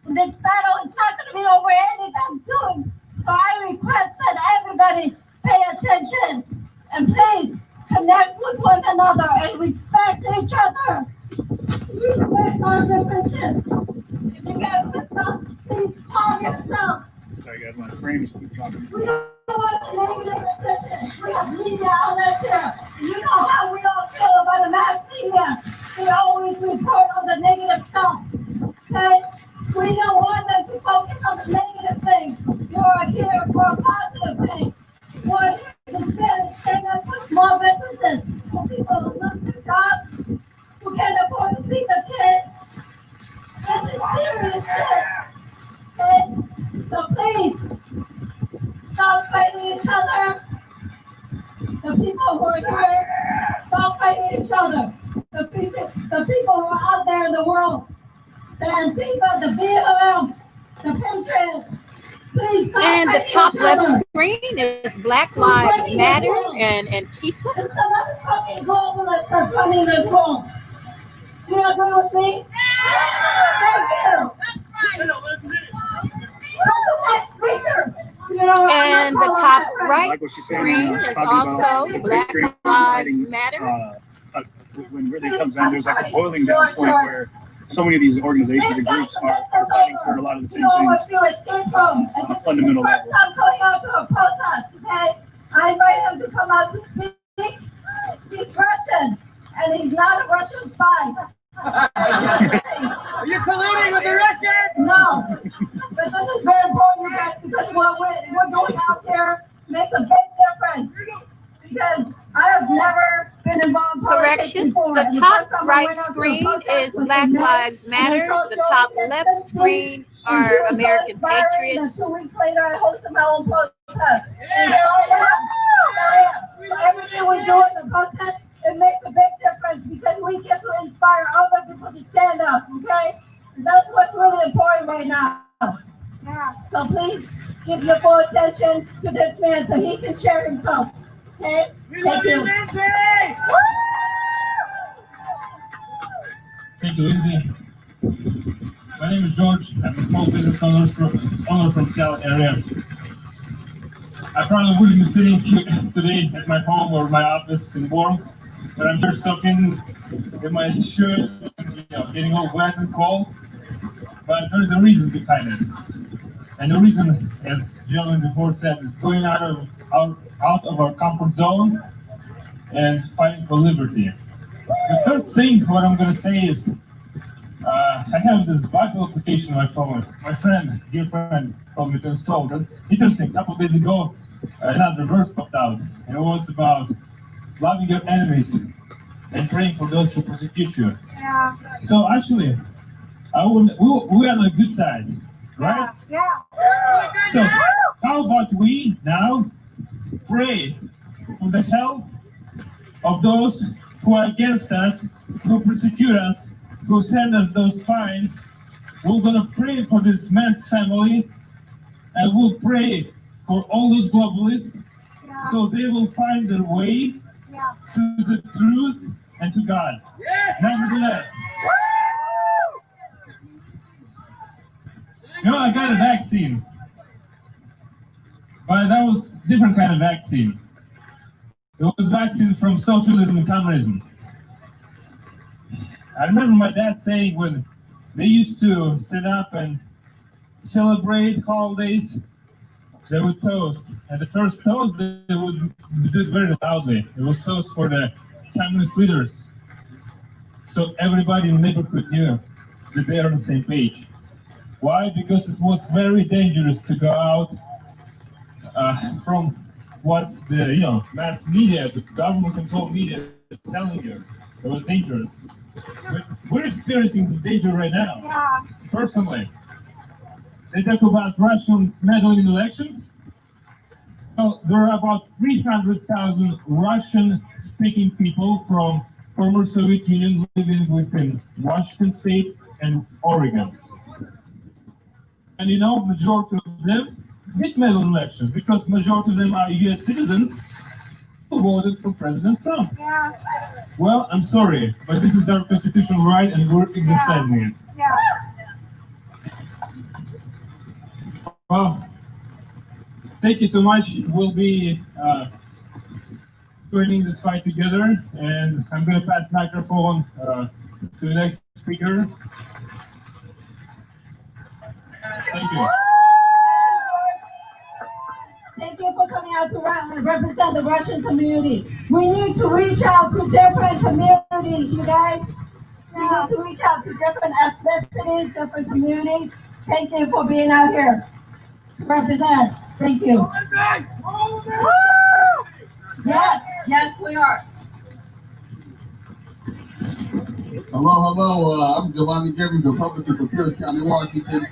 And this battle is not going to be over anytime soon. So So I request that everybody pay attention and please connect with one another and respect each other. Respect our differences. If you get pissed off, please calm yourself. Sorry guys, my frames keep dropping. We don't want the negative attention. We have media outlets here. You know how we all feel about the mass media. They always report on the negative stuff. Okay? We don't want them to focus on the negative things. You are here for a positive thing. You are here to stand up for small businesses, for people who lose their jobs, who can't afford to feed their kids. This is serious shit. Okay? So please, stop fighting each other. The people who are here, stop fighting each other. The people who are out there in the world, the Antifa, the BLM, the Patriots, please stop And the fighting top each left other. screen is Black Lives Matter and Antifa. It's the motherfucking globalists that's running this world. Do you agree with me? Thank you. And the top right screen is also Black Lives Matter. When really comes down, there's like a boiling down point where so many of these organizations and groups are fighting for a lot of the same things on a fundamental level. I'm going out to a protest, okay? I invite him to come out to speak. He's Russian, and he's not a Russian spy. Are you colluding with the Russians? No. But this is very important, you guys, because what we're doing out there makes a big difference. Because I have never been involved in politics Correction, before. the And top first time I right went out to a screen protest is was Black in May, Lives and Matter. I The told top Joe left that screen and are he was so American inspiring, Patriots. And 2 weeks later, I hosted my own protest. And here I am. Here I am. So everything we do in the protest, it makes a big difference because we get to inspire other people to stand up, okay? And that's what's really important right now. So please give your full attention to this man so he can share himself. Okay? Thank you. Thank you, Lindsay. My name is George. I'm a small business owner from Seattle area. I probably wouldn't be sitting here today at my home or my office in work, but I'm here soaking in my shirt, getting all wet and cold. But there's a reason behind it. And the reason, as gentlemen before said, is going out of our comfort zone and fighting for liberty. The first thing what I'm going to say is I have this Bible application on my phone. My friend, dear friend, told me to install it. Interesting, a couple of days ago, another verse popped out, and it was about loving your enemies and praying for those who persecute you. Yeah. So actually, we're on the good side, right? Yeah. So how about we now pray for the health of those who are against us, who persecute us, who send us those fines. We're gonna pray for this man's family, and we'll pray for all those globalists, so they will find their way to the truth and to God. Nevertheless, I got a vaccine, but that was a different kind of vaccine. It was vaccine from socialism and communism. I remember my dad saying when they used to stand up and celebrate holidays, they would toast. And the first toast, they would do it very loudly. It was toast for the communist leaders. So everybody in the neighborhood knew that they are on the same page. Why? Because it was very dangerous to go out from what's the mass media, the government-controlled media is telling you. It was dangerous. We're experiencing this danger right now. Personally, they talk about Russians meddling in elections. Well, there are about 300,000 Russian-speaking people from former Soviet Union living within Washington State and Oregon. And majority of them did meddle in elections because majority of them are U.S. citizens who voted for President Trump. Well, I'm sorry, but this is our constitutional right and we're exercising it. Well, thank you so much. We'll be joining this fight together, and I'm going to pass the microphone to the next speaker. Thank you. Thank you for coming out to represent the Russian community. We need to reach out to different communities, you guys. We need to reach out to different ethnicities, different communities. Thank you for being out here to represent. Thank you. Yes, we are. Hello. I'm Giovanni Gibbons, Republican from Pierce County, Washington.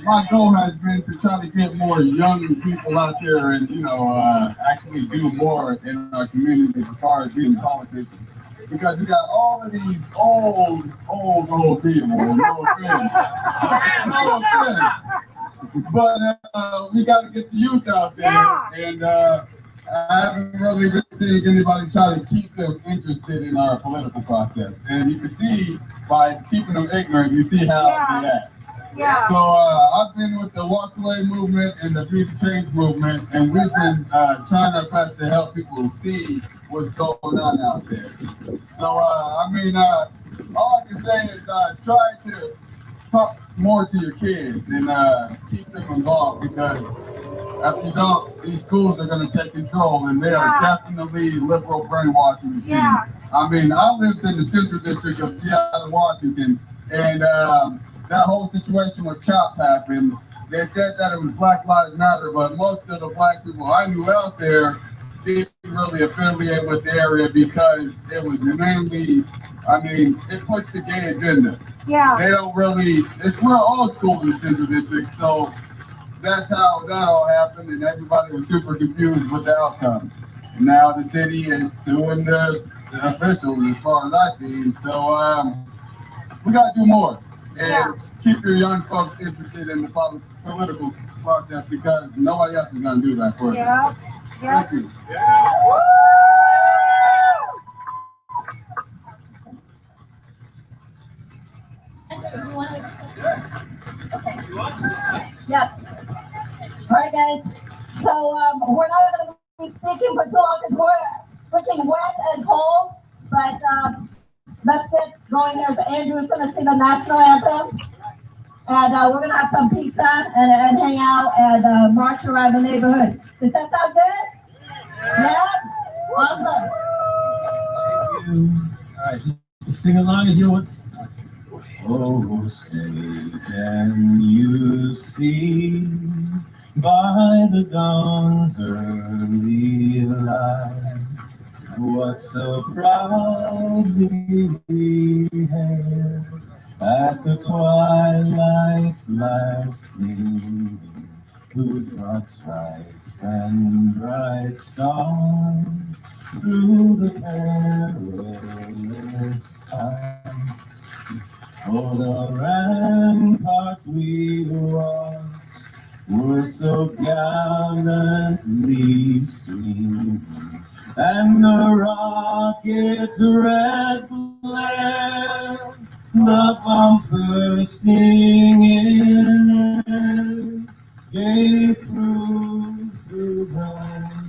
My goal has been to try to get more young people out there and, actually do more in our community as far as being politics. Because we got all of these old people, no offense. But we got to get the youth out there, and I haven't really been seeing anybody try to keep them interested in our political process. And you can see by keeping them ignorant, you see how they act. So I've been with the Walk Away movement and the Be the Change movement, and we've been trying our best to help people see what's going on out there. So all I can say is try to talk more to your kids and keep them involved, because if you don't, these schools are going to take control, and they are definitely liberal brainwashing machines. I lived in the Central District of Seattle, Washington, and that whole situation with CHOP happened. They said that it was Black Lives Matter, but most of the black people I knew out there didn't really affiliate with the area, because it was mainly, it pushed the gay agenda. They don't really, we're all school in the Central District, so that's how that all happened, and everybody was super confused with the outcome. And now the city is suing the officials, as far as I see. So we got to do more. And keep your young folks interested in the political process, because nobody else is going to do that for you. Thank you. Yep. All right, guys. So we're not going to be speaking for too long because we're freaking wet and cold, but let's get going here. So Andrew's going to sing the national anthem, and we're going to have some pizza and hang out and march around the neighborhood. Does that sound good? Yeah? Awesome. All right, just sing along if you want. Oh, say, can you see by the dawn's early light what so proudly we hailed at the twilight's last gleaming, whose broad stripes and bright stars through the perilous time. Oh, the ramparts we watched were so gallantly streaming, and the rocket's red flare, the bombs bursting in air, gave proof through the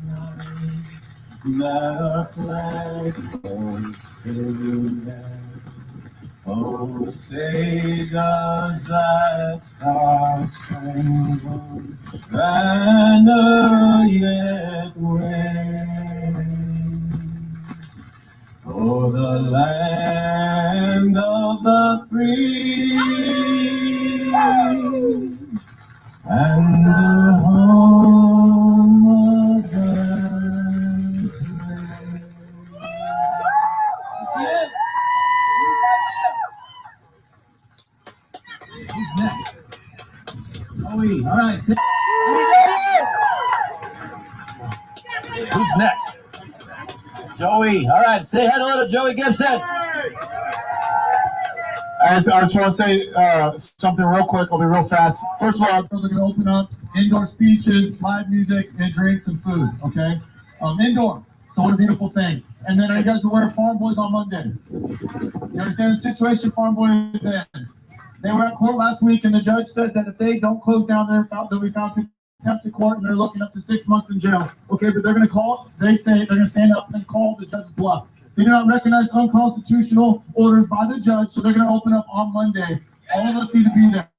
night that our flag was still there. Oh, say does that star-spangled banner yet wave o'er the land of the free and the home of the brave? Who's next? Joey, all right. Who's next? Joey, all right. Say hello to Joey Gibson. I just want to say something real quick. I'll be real fast. First of all, we're going to open up indoor speeches, live music, and drinks and food, okay? Indoor. So what a beautiful thing. And then are you guys aware of Farm Boys on Monday? You understand the situation Farm Boys is in? They were at court last week, and the judge said that if they don't close down they'll be found contempt of court, and they're looking up to 6 months in jail. Okay, but they're going to call. They say they're going to stand up and call the judge's bluff. They do not recognize unconstitutional orders by the judge, so they're going to open up on Monday. All of us need to be there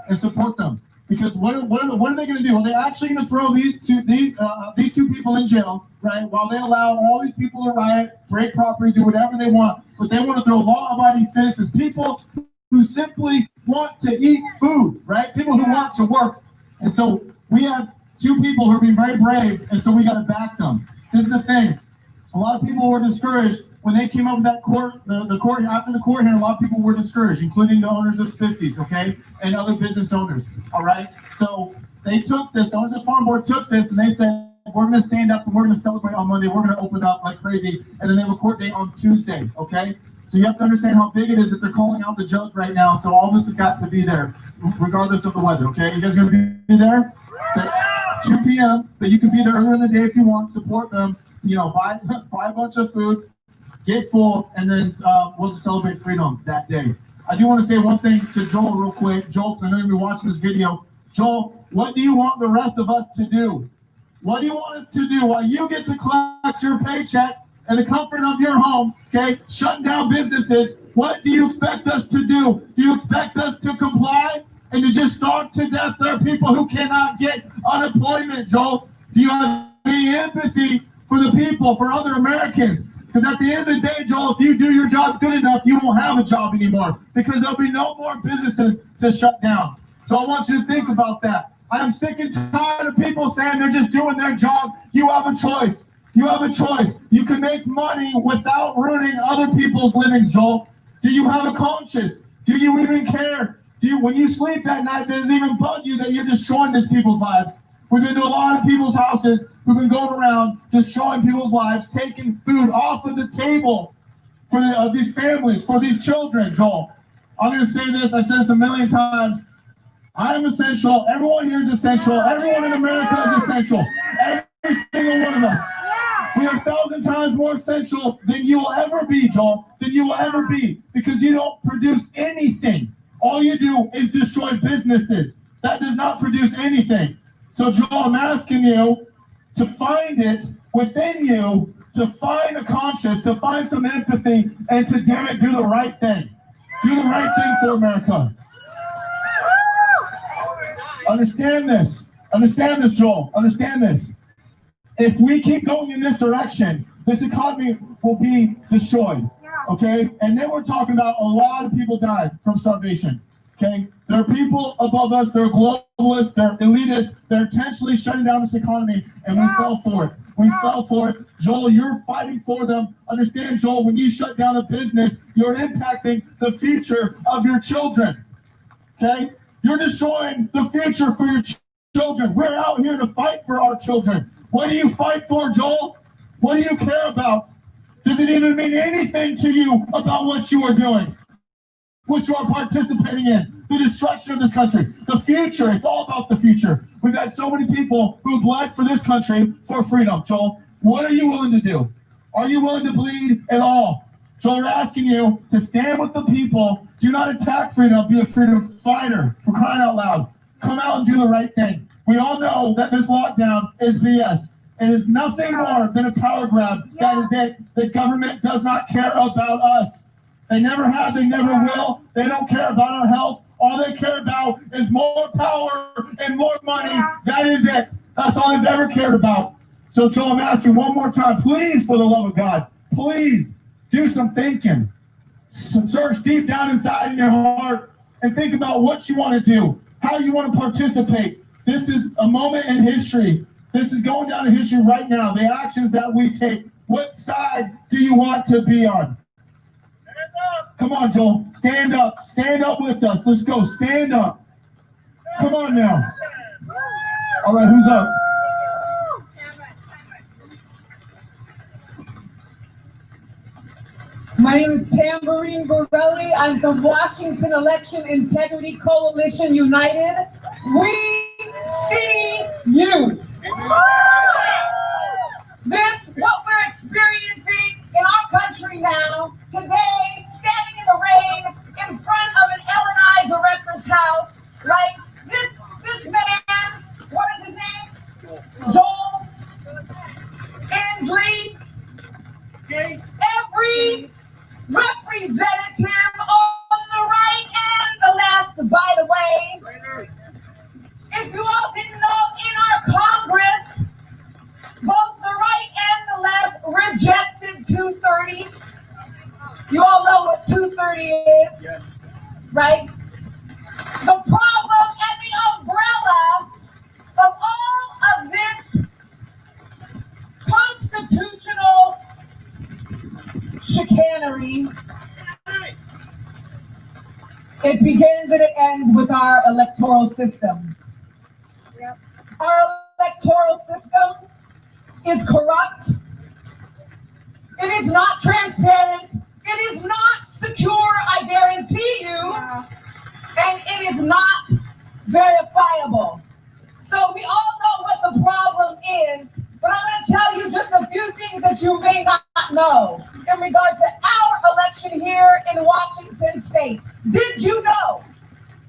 and support them. Because what are they going to do? Are they actually going to throw these two people in jail, right? While they allow all these people to riot, break property, do whatever they want, but they want to throw law-abiding citizens, people who simply want to eat food, right? People who want to work. And so we have two people who are being very brave, and so we got to back them. This is the thing. A lot of people were discouraged when they came up with that court, the court, after the court hearing, a lot of people were discouraged, including the owners of 50s, okay, and other business owners, all right? So they took this, the owners of the farm board took this, and they said, we're going to stand up and we're going to celebrate on Monday. We're going to open up like crazy, and then they have a court date on Tuesday, okay? So you have to understand how big it is that they're calling out the judge right now, so all this has got to be there, regardless of the weather, okay? You guys going to be there? At 2 p.m., but you can be there earlier in the day if you want, support them, you know, buy a bunch of food, get full, and then we'll just celebrate freedom that day. I do want to say one thing to Joel real quick. Joel, because I know you'll be watching this video. Joel, what do you want the rest of us to do? What do you want us to do while you get to collect your paycheck in the comfort of your home, okay, shutting down businesses? What do you expect us to do? Do you expect us to comply and to just starve to death? There are people who cannot get unemployment, Joel. Do you have any empathy for the people, for other Americans? Because at the end of the day, Joel, if you do your job good enough, you won't have a job anymore because there'll be no more businesses to shut down. So I want you to think about that. I'm sick and tired of people saying they're just doing their job. You have a choice. You have a choice. You can make money without ruining other people's livings, Joel. Do you have a conscience? Do you even care? When you sleep at night, does it even bug you that you're destroying these people's lives? We've been to a lot of people's houses. We've been going around destroying people's lives, taking food off of the table for these families, for these children, Joel. I'm going to say this. I've said this a million times. I am essential. Everyone here is essential. Everyone in America is essential. Every single one of us. We are 1,000 times more essential than you will ever be, Joel, than you will ever be, because you don't produce anything. All you do is destroy businesses. That does not produce anything. So, Joel, I'm asking you to find it within you, to find a conscience, to find some empathy, and to, damn it, do the right thing. Do the right thing for America. Understand this. Understand this, Joel. Understand this. If we keep going in this direction, this economy will be destroyed, okay? And then we're talking about a lot of people dying from starvation, okay? There are people above us, they're globalists, they're elitists, they're intentionally shutting down this economy, and we fell for it. We fell for it. Joel, you're fighting for them. Understand, Joel, when you shut down a business, you're impacting the future of your children, okay? You're destroying the future for your children. We're out here to fight for our children. What do you fight for, Joel? What do you care about? Does it even mean anything to you about what you are doing? What you are participating in? The destruction of this country. The future. It's all about the future. We've had so many people who bled for this country for freedom, Joel. What are you willing to do? Are you willing to bleed at all? So we're asking you to stand with the people. Do not attack freedom. Be a freedom fighter, for crying out loud. Come out and do the right thing. We all know that this lockdown is BS. It is nothing more than a power grab. That is it. The government does not care about us. They never have. They never will. They don't care about our health. All they care about is more power and more money. That is it. That's all they've ever cared about. So, Joel, I'm asking one more time, please, for the love of God, please do some thinking. Search deep down inside in your heart and think about what you want to do, how you want to participate. This is a moment in history. This is going down in history right now. The actions that we take. What side do you want to be on? Come on, Joel. Stand up. Stand up with us. Let's go. Stand up. Come on now. All right, who's up? My name is Tamborine Borelli. I'm from Washington Election Integrity Coalition United. We see you. This, what we're experiencing in our country now, today, standing in the rain in front of an L&I director representative on the right and the left, by the way. If you all didn't know, in our Congress, both the right and the left rejected 230. You all know what 230 is, right? The problem and the umbrella of all of this constitutional chicanery, it begins and it ends with our electoral system. Our electoral system is corrupt. It is not transparent. It is not secure, I guarantee you. And it is not verifiable. So we all know what the problem is, but I'm going to tell you just a few things that you may not know in regard to our election here in Washington State. Did you know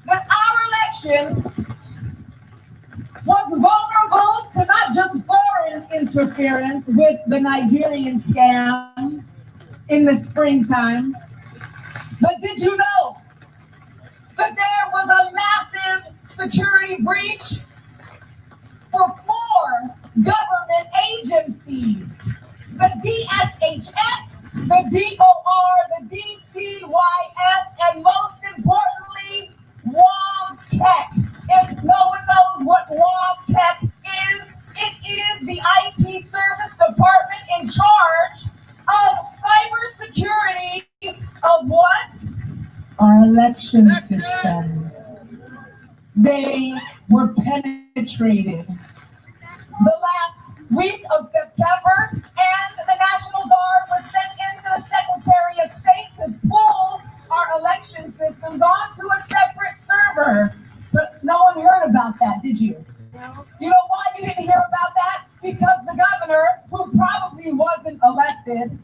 that our election was vulnerable to not just foreign interference with the Nigerian scam in the springtime, but did you know that there was a massive security breach for 4 government agencies? The DSHS, the DOR, the DCYF, and most importantly, WOMTech. If no one knows what WOMTech is, it is the IT service department in charge of cybersecurity of what? Our election systems. They were penetrated. The last week of September, and the National Guard was sent into the Secretary of State to pull our election systems onto a separate server. But no one heard about that, did you? You know why you didn't hear about that? Because the governor, who probably wasn't elected,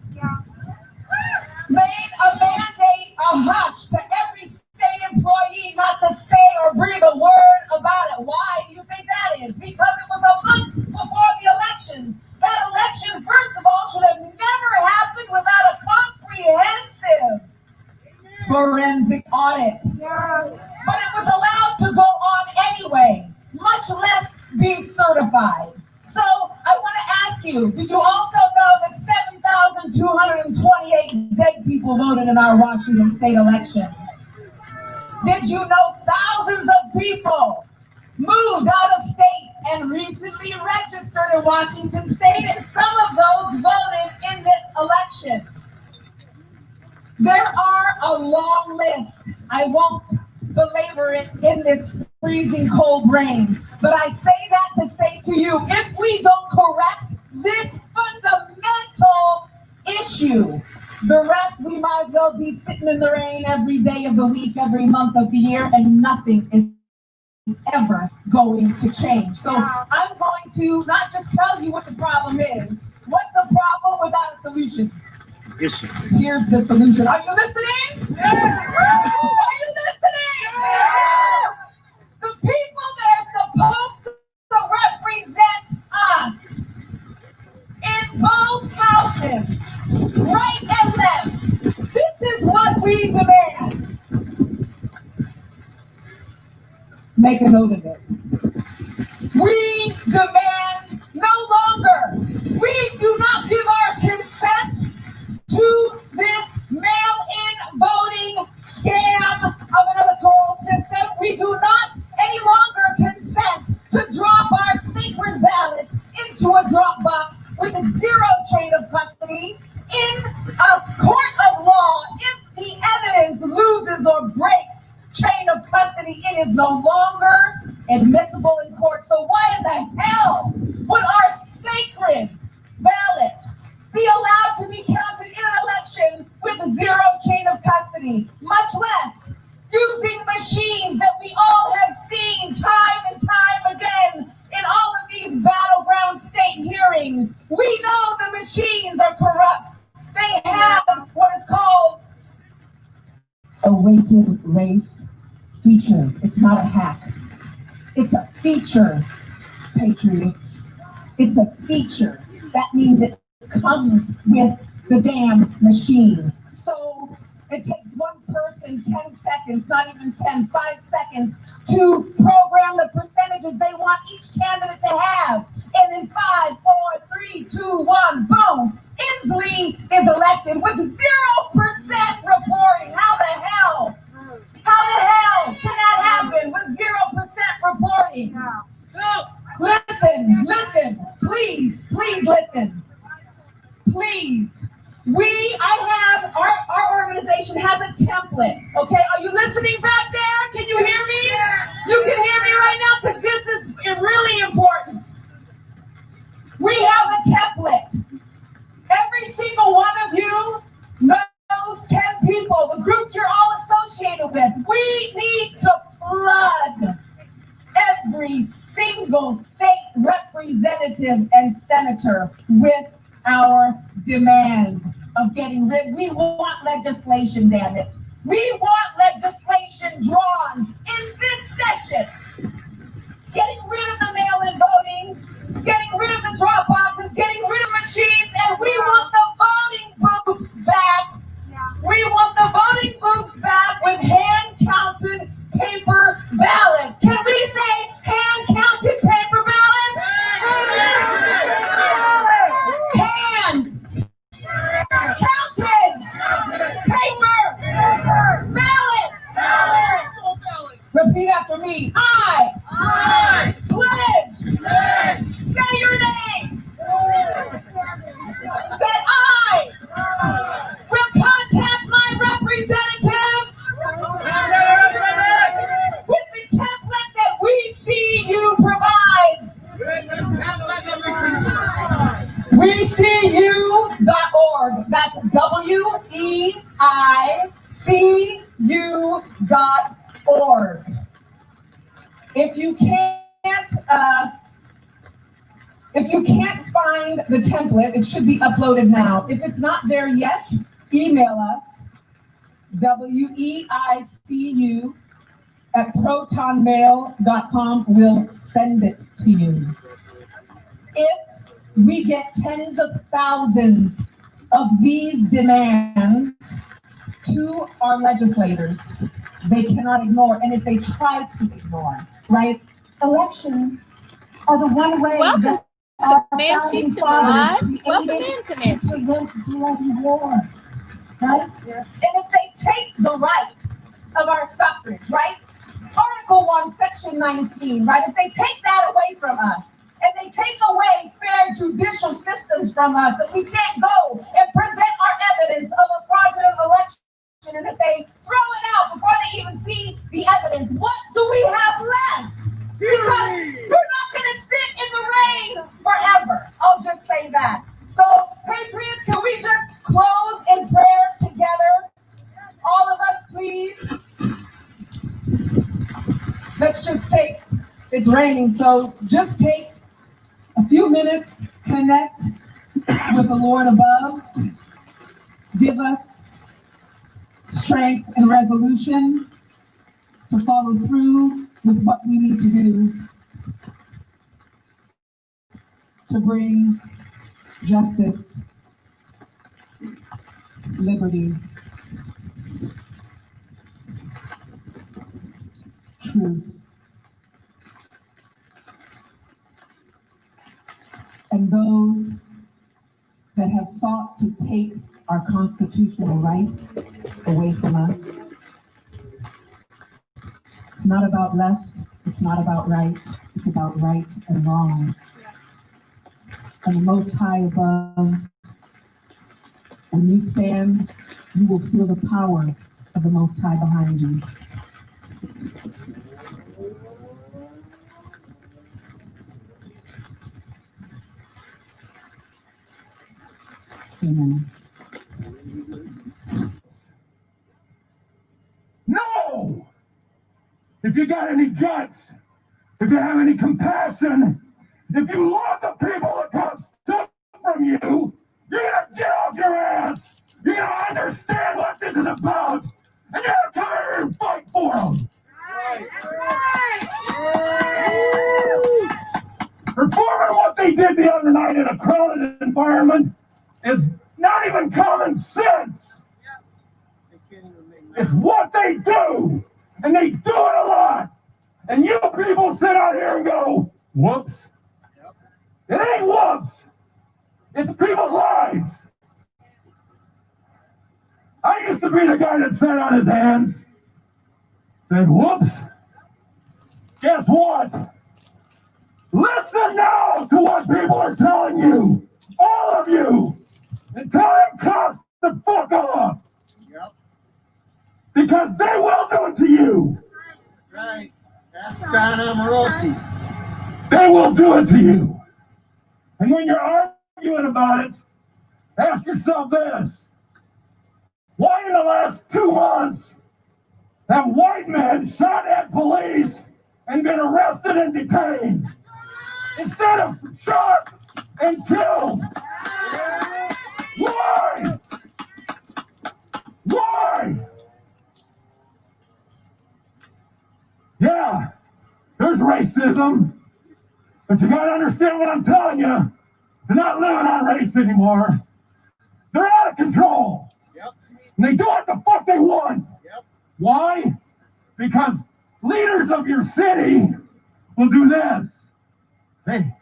made a mandate, a hush to every state employee not to say or breathe a word about it. Why do you think that is? Because it was a month before the election. That election, first of all, should have never happened without a comprehensive forensic audit. But it was allowed to go on anyway, much less be certified. So I want to ask you, did you also know that 7,228 dead people voted in our Washington State election? Did you know thousands of people moved out of state and recently registered in Washington State, and some of those voted in this election? There are a long list. I won't belabor it in this freezing cold rain, but I say that to say to you, if we don't correct this fundamental issue, the rest we might as well be sitting in the rain every day of the week, every month of the year, and nothing is ever going to change. So I'm going to not just tell you what the problem is. What's the problem without a solution? Here's the solution. Are you listening? Are you listening? The people that are supposed to represent us in both houses, right and left, this is what we demand. Make a note of it. We demand no longer. We do not give our consent to this mail-in voting scam of an electoral system. We do not any longer consent to drop our sacred ballot into a drop box with a zero chain of custody in a court of law. If the evidence loses or breaks chain of custody, it is no longer admissible in court. So why in the hell would our sacred ballot be allowed to be counted in an election with a zero chain of custody, much less using machines that we all have seen time and time again in all of these battleground state hearings? We know the machines are corrupt. They have what is called a weighted race feature. It's not a hack. It's a feature, Patriots. It's a feature. That means it comes with the damn machine. So It takes one person 10 seconds, not even 10, 5 seconds to program the percentages they want each candidate to have. And in 5, 4, 3, 2, 1, boom, Inslee is elected with 0% reporting. How the hell? How the hell can that happen with 0% reporting? Listen, please listen. Please. Our organization has a template, okay? Are you listening back there? Can you hear me? You can hear me right now because this is really important. We have a template. Every single one of you knows 10 people, the groups you're all associated with. We need to flood every single state representative and senator with our demand of getting rid. We want legislation, damn it. We want legislation drawn in this session. Getting rid of the mail-in voting, getting rid of the drop boxes, getting rid of machines, and we want the voting booths back. We want the voting booths back with hand-counted paper ballots. Can we say hand-counted paper ballots? Hand-counted paper ballots. Repeat after me. I pledge. Say your name. That I will contact my representative with the template that we see you provide. WeSeeYou.org. That's WEICU.org. If you can't find the template, it should be uploaded now. If it's not there yet, email us, weicu@protonmail.com. We'll send it to you. If we get tens of thousands of these demands to our legislators, they cannot ignore. And if they try to ignore, right? Elections are the one way that our founding fathers created to prevent bloody wars, right? And if they take the right of our suffrage, right? Article 1, Section 19, right? If they take that away from us, and they take away fair judicial systems from us, that we can't go and present our evidence of a fraudulent election, and if they throw it out before they even see the evidence, what do we have left? Because we're not going to sit in the rain forever. I'll just say that. So, Patriots, can we just close in prayer together? All of us, please. Let's just take, it's raining, so just take a few minutes, connect with the Lord above. Give us strength and resolution to follow through with what we need to do to bring justice, liberty, truth, and those that have sought to take our constitutional rights away from us. It's not about left, it's not about right, it's about right and wrong. And the Most High above, when you stand, you will feel the power of the Most High behind you. Amen. No! If you got any guts, if you have any compassion, if you love the people that come stuff from you, you're gonna get off your ass! You're gonna understand what this is about! And you're gonna come here and fight for them! Performing what they did the other night in a crowded environment is not even common sense! It's what they do. And they do it a lot. And you people sit out here and go, whoops. It ain't whoops. It's people's lives. I used to be the guy that sat on his hands, said, whoops. Guess what? Listen now to what people are telling you. All of you. And tell them cops to fuck off. Yep. Because they will do it to you. Right. That's John Amorosi. They will do it to you. And when you're arguing about it, ask yourself this. Why in the last 2 months have white men shot at police and been arrested and detained instead of shot and killed? Why? Why? Yeah, there's racism, but you gotta understand what I'm telling you. They're not living on race anymore. They're out of control. Yep. And they do what the fuck they want. Yep. Why? Because leaders of your city will do this. Hey,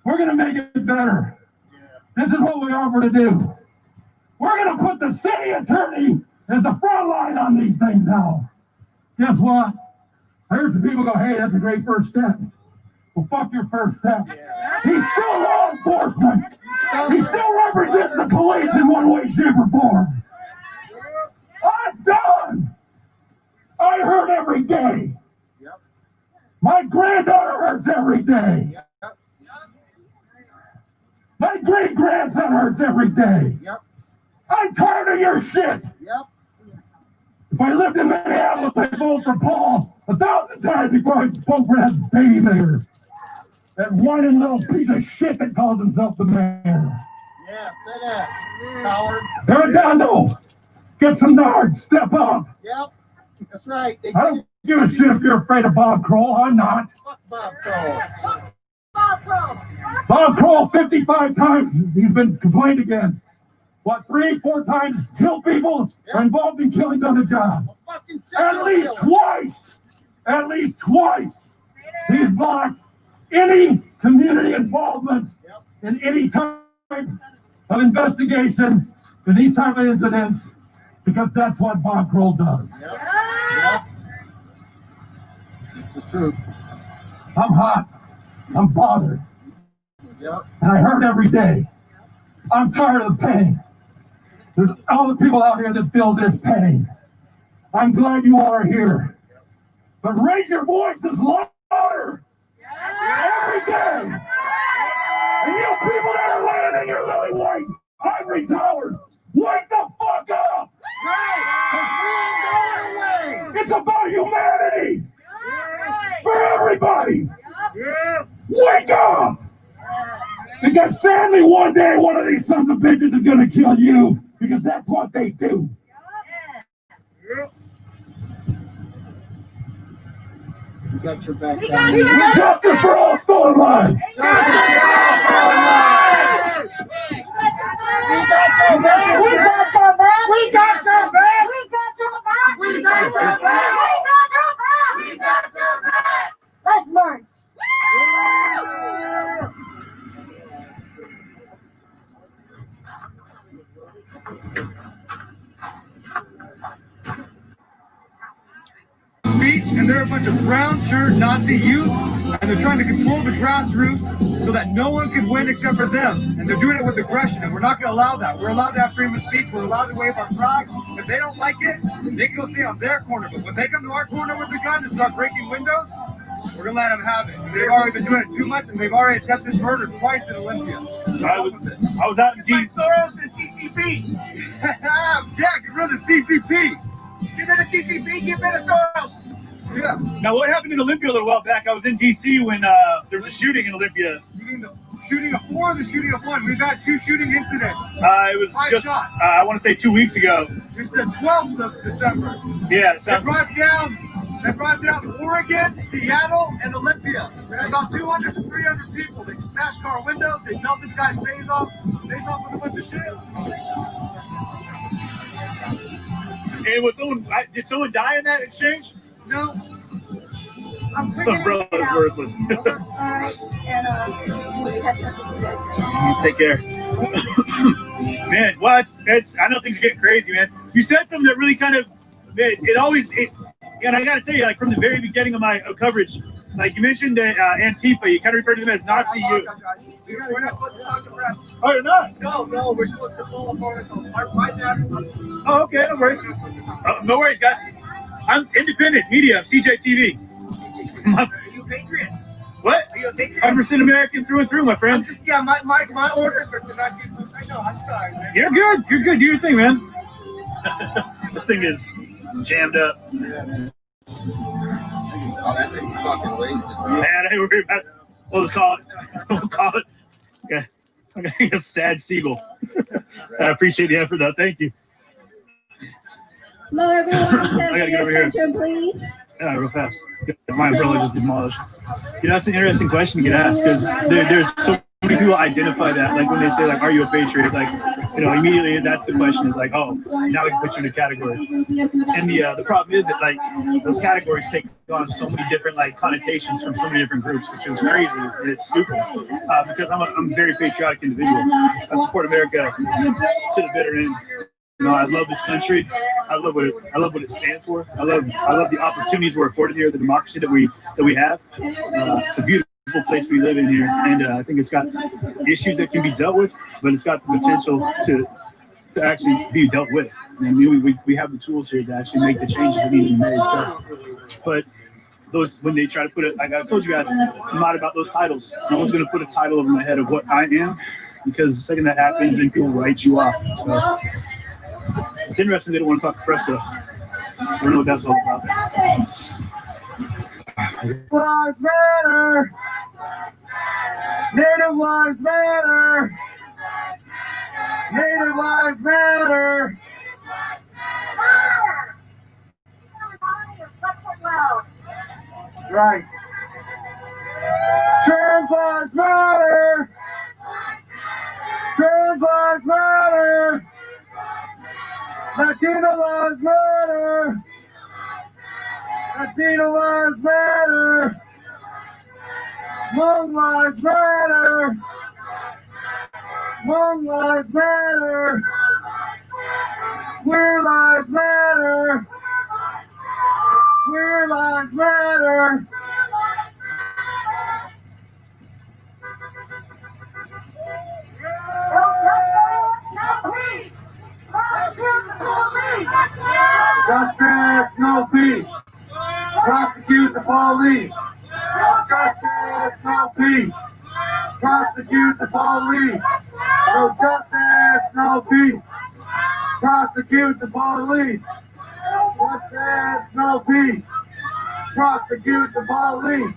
we're gonna make it better. Yeah. This is what we offer to do. We're gonna put the city attorney as the front line on these things now. Guess what? I heard some people go, hey, that's a great first step. Well, fuck your first step. Yeah. He's still law enforcement. He still represents the police in one way, shape, or form. I'm done. I hurt every day. Yep. My granddaughter hurts every day. Yep. My great-grandson hurts every day. Yep. I'm tired of your shit. Yep. If I lived in Minneapolis, I'd vote for Paul 1,000 times before I vote for that baby mayor. That whining little piece of shit that calls himself the mayor. Yeah, say that, coward. Arredondo, get some nards, step up. Yep, that's right. I don't give a shit if you're afraid of Bob Kroll. I'm not. Fuck Bob Kroll. Bob Kroll. Bob Kroll, 55 times he's been complained against. What, 3, 4 times killed people are involved in killings on the job. At least twice. At least twice. He's blocked any community involvement in any type of investigation in these type of incidents, because that's what Bob Kroll does. Yep. Yep. That's the truth. I'm hot. I'm bothered. Yep. And I hurt every day. I'm tired of the pain. There's all the people out here that feel this pain. I'm glad you all are here. But raise your voices louder. Every day. And you people that are laying in your lily white ivory towers, wake the fuck up! Right! It's about humanity! For everybody! Wake up! Because sadly one day one of these sons of bitches is gonna kill you, because that's what they do. We got your back. Justice for all stolen lives! We got your back! We got your back! We got your back! We got your back! We got your back! We got your back! Let's march! And they're a bunch of brown shirt Nazi youth, and they're trying to control the grassroots so that no one can win except for them. And they're doing it with aggression, and we're not going to allow that. We're allowed to have freedom of speech. We're allowed to wave our flag. If they don't like it, they can go stay on their corner. But when they come to our corner with a gun and start breaking windows, we're going to let them have it. And they've already been doing it too much, and they've already attempted murder twice in Olympia. I was out in DC. Soros and CCP. Yeah, get rid of the CCP. Get rid of CCP, get rid of Soros. Yeah. Now, what happened in Olympia a little while back? I was in DC when there was a shooting in Olympia. You mean the shooting of 4 or the shooting of 1? We've had 2 shooting incidents. It was 5 just, shots. I want to say 2 weeks ago. It's the 12th of December. Yeah, They brought down Oregon, Seattle, and Olympia. We had about 200 to 300 people. They smashed car windows. They melted the guy's face off with a bunch of shit. And was someone? Did someone die in that exchange? No. Some brother's worthless. Take care. Man, well, it's. I know things are getting crazy, man. You said something that really kind of, and I got to tell you, like from the very beginning of my coverage, like you mentioned that Antifa, you kind of referred to them as Nazi youth. We're not supposed to talk to press. Oh, you're not? No, we're supposed to follow protocol. Right now. Oh, okay, no worries. No worries, guys. I'm independent media. I'm CJTV. Are you a patriot? What? Are you a patriot? 100% American through and through, my friend. My orders are to not do. I know. I'm sorry, man. You're good. You're good. Do your thing, man. This thing is jammed up. Oh, that thing's fucking wasted. Man, I ain't worried about it. We'll just call it. We'll call it. Okay. A sad seagull. I appreciate the effort, though. Thank you. Hello, everyone. Can I gotta get get over your here. attention, please? Yeah, real fast. My umbrella just demolished. You know, that's an interesting question to get asked because there's so many people identify that. Like when they say, like, are you a patriot? Like, you know, immediately that's the question is like, oh, now we can put you in a category. And the problem is that, like, those categories take on so many different, like, connotations from so many different groups, which is crazy and it's stupid. Because I'm a very patriotic individual. I support America to the bitter end. You know, I love this country. I love what it stands for. I love the opportunities we're afforded here, the democracy that we have. It's a beautiful place we live in here, and I think it's got issues that can be dealt with, but it's got the potential to actually be dealt with. And we have the tools here to actually make the changes that need to be made. So, but when they try to put it, like I told you guys, I'm not about those titles. No one's going to put a title over my head of what I am, because the second that happens, then people write you off. So. It's interesting they don't want to talk to press, though. I don't know what that's all about. Lives matter. Native lives matter. Native lives matter. Right. Trans lives matter. Trans lives matter. Latino lives matter. Latino lives matter. Hmong lives matter. Hmong lives matter. Queer lives matter. Queer lives matter. Justice, no peace. Prosecute the police. No justice, no peace. Prosecute the police. No justice, no peace. Prosecute the police. Justice, no peace. Prosecute the police.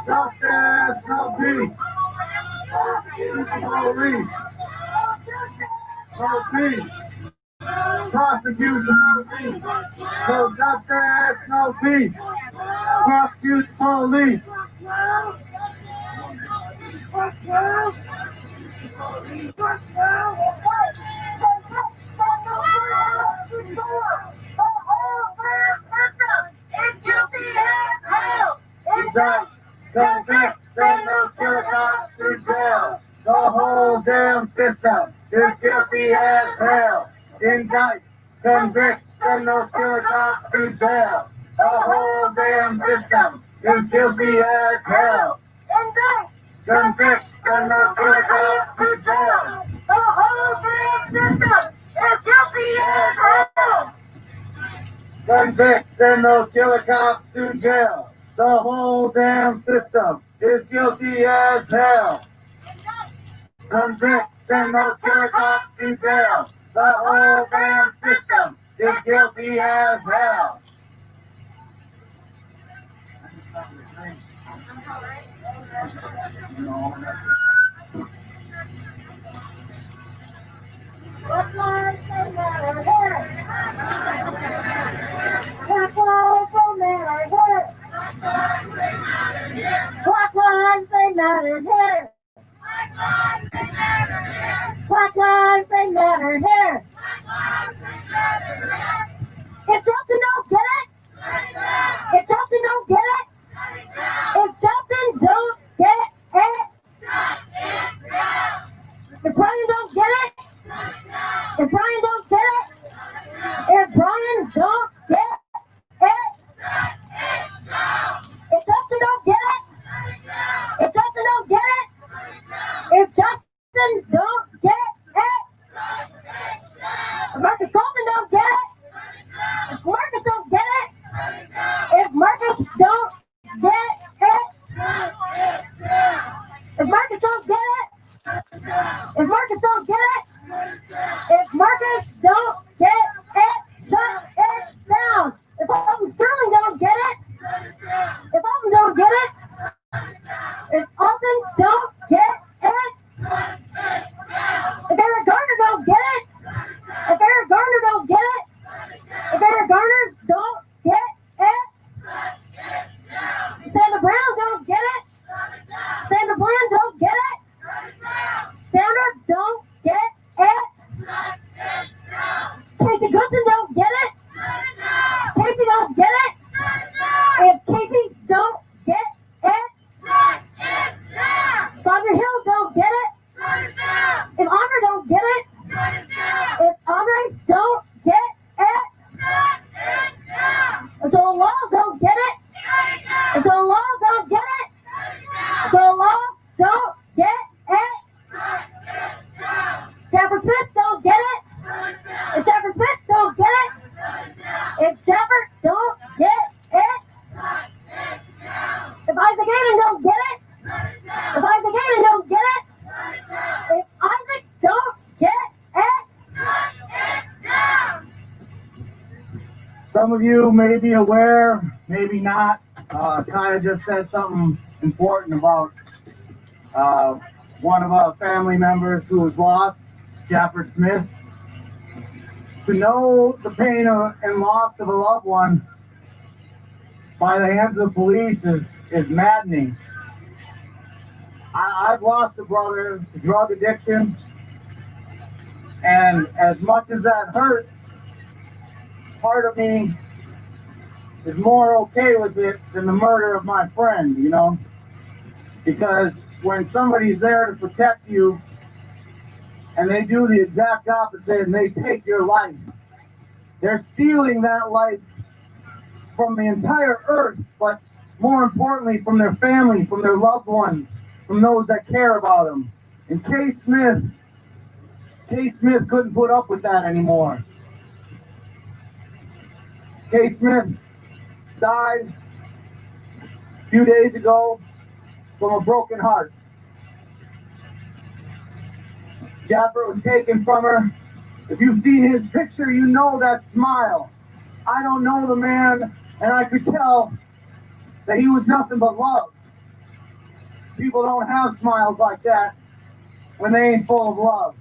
Justice, no peace. Prosecute the police. No peace. Prosecute the police. No justice, no peace. Prosecute the police. Convict, send those killer cops to jail. The whole damn system is guilty as hell. Indict, convict, send those killer cops to jail. The whole damn system is guilty as hell. Indict, convict, send those killer cops to jail. The whole damn system is guilty as hell. Convict, send those killer cops to jail. The whole damn system is guilty as hell. Convict, send those killer cops to jail. The whole damn system is guilty as hell. Black lives don't matter here. Black lives don't matter here. Black lives they matter here. Black lives they matter here. If Justin don't get it, if Justin don't get it, if Justin don't get it, if Brian don't get it, if Brian don't get it, if Brian don't get it, if Justin don't get it, if Justin don't get it, if Justin don't get it, if Marcus Colton don't get it, if Marcus don't get it, if Marcus don't get it, if Marcus don't get it, if Marcus don't get it, if Marcus don't get it, shut it down. If Alton Sterling don't get it, if Alton don't get it, if Alton don't get it, if Eric Garner don't get it, if Eric Garner don't get it, if Eric Garner don't get it, Sandra Brown don't get it, Sandra Bland don't get it, Sandra don't get it, Casey Goodson don't get it, Casey don't get it, if Casey don't get it, Audrey Hill don't get it, if Andre don't get it, if Andre don't get it, if Joel Law don't get it, if Joel Law don't get it, if Joel Law don't get it, Jaffer Smith don't get it, if Jaffer Smith don't get it, if Jaffer don't get it, if Isaac Hayden don't get it, if Isaac Hayden don't get it, if Isaac don't get it. Some of you may be aware, maybe not. Kaya just said something important about one of our family members who was lost, Jafford Smith. To know the pain and loss of a loved one by the hands of the police is maddening. I've lost a brother to drug addiction, and as much as that hurts, part of me is more okay with it than the murder of my friend, you know? Because when somebody's there to protect you and they do the exact opposite and they take your life, they're stealing that life from the entire earth, but more importantly, from their family, from their loved ones, from those that care about them. And K. Smith couldn't put up with that anymore. K. Smith died a few days ago from a broken heart. Jaffer was taken from her. If you've seen his picture, you know that smile. I don't know the man, and I could tell that he was nothing but love. People don't have smiles like that when they ain't full of love.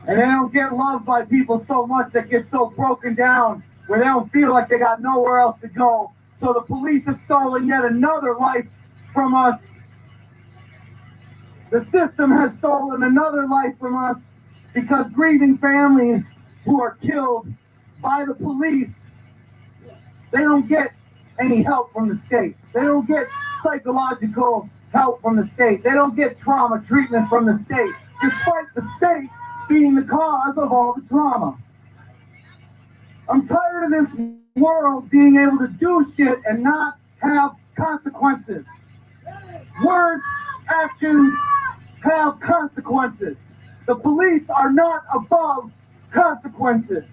And they don't get loved by people so much that get so broken down where they don't feel like they got nowhere else to go. So the police have stolen yet another life from us. The system has stolen another life from us because grieving families who are killed by the police, they don't get any help from the state. They don't get psychological help from the state. They don't get trauma treatment from the state, despite the state being the cause of all the trauma. I'm tired of this world being able to do shit and not have consequences. Words, actions have consequences. The police are not above consequences.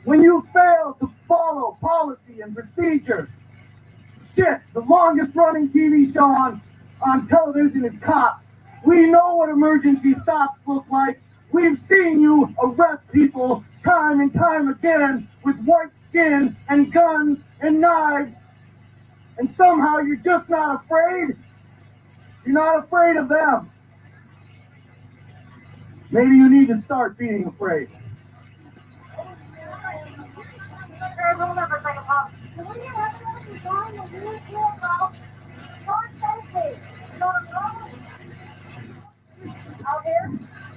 When you fail to follow policy and procedure, shit, the longest running TV show on television is Cops. We know what emergency stops look like. We've seen you arrest people time and time again with white skin and guns and knives. And somehow you're just not afraid. You're not afraid of them. Maybe you need to start being afraid.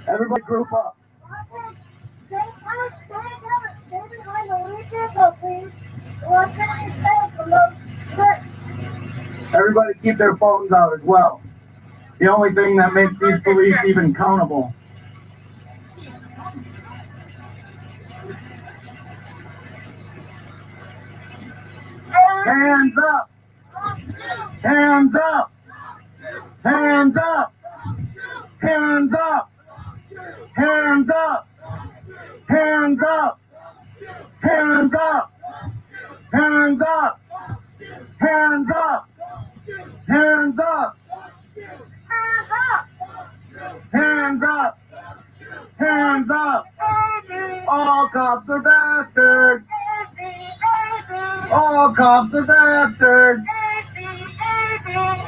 Everybody group up. Everybody keep their phones out as well. The only thing that makes these police even countable. Hands up! Hands up! Hands up! Hands up! Hands up! Hands up! Hands up! Hands up! Hands up! Hands up! Hands up! Hands up! All cops are bastards! All cops are bastards!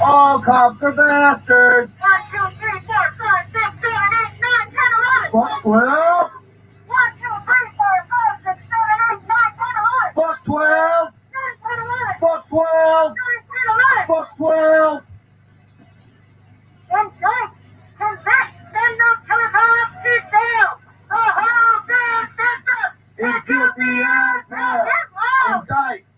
All cops are bastards! 1, 2, 3, 4, 5, 6, 7, 8, 9, 10, 11. Fuck 12! 1, 2, 3, 4, 5, 6, 7, 8, 9, 10, 11. Fuck 12! 9, 10, 11. Fuck 12! 9, 10, 11. Fuck 12! Indict, convict, send those killer cops to jail. The whole damn system Is guilty as hell.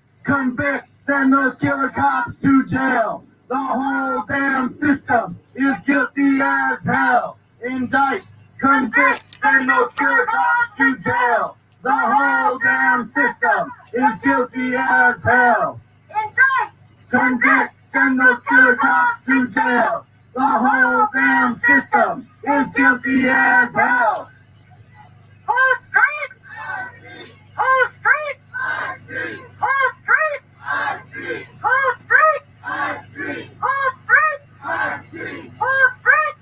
Indict, convict, send those killer cops to jail. The whole damn system is guilty as hell. Indict, convict, send those killer cops to jail. The whole damn system is guilty as hell. Indict, Convict, send those killer cops to jail. The whole damn system is guilty as hell. whole street, whole street, whole street, whole street, whole street, whole street.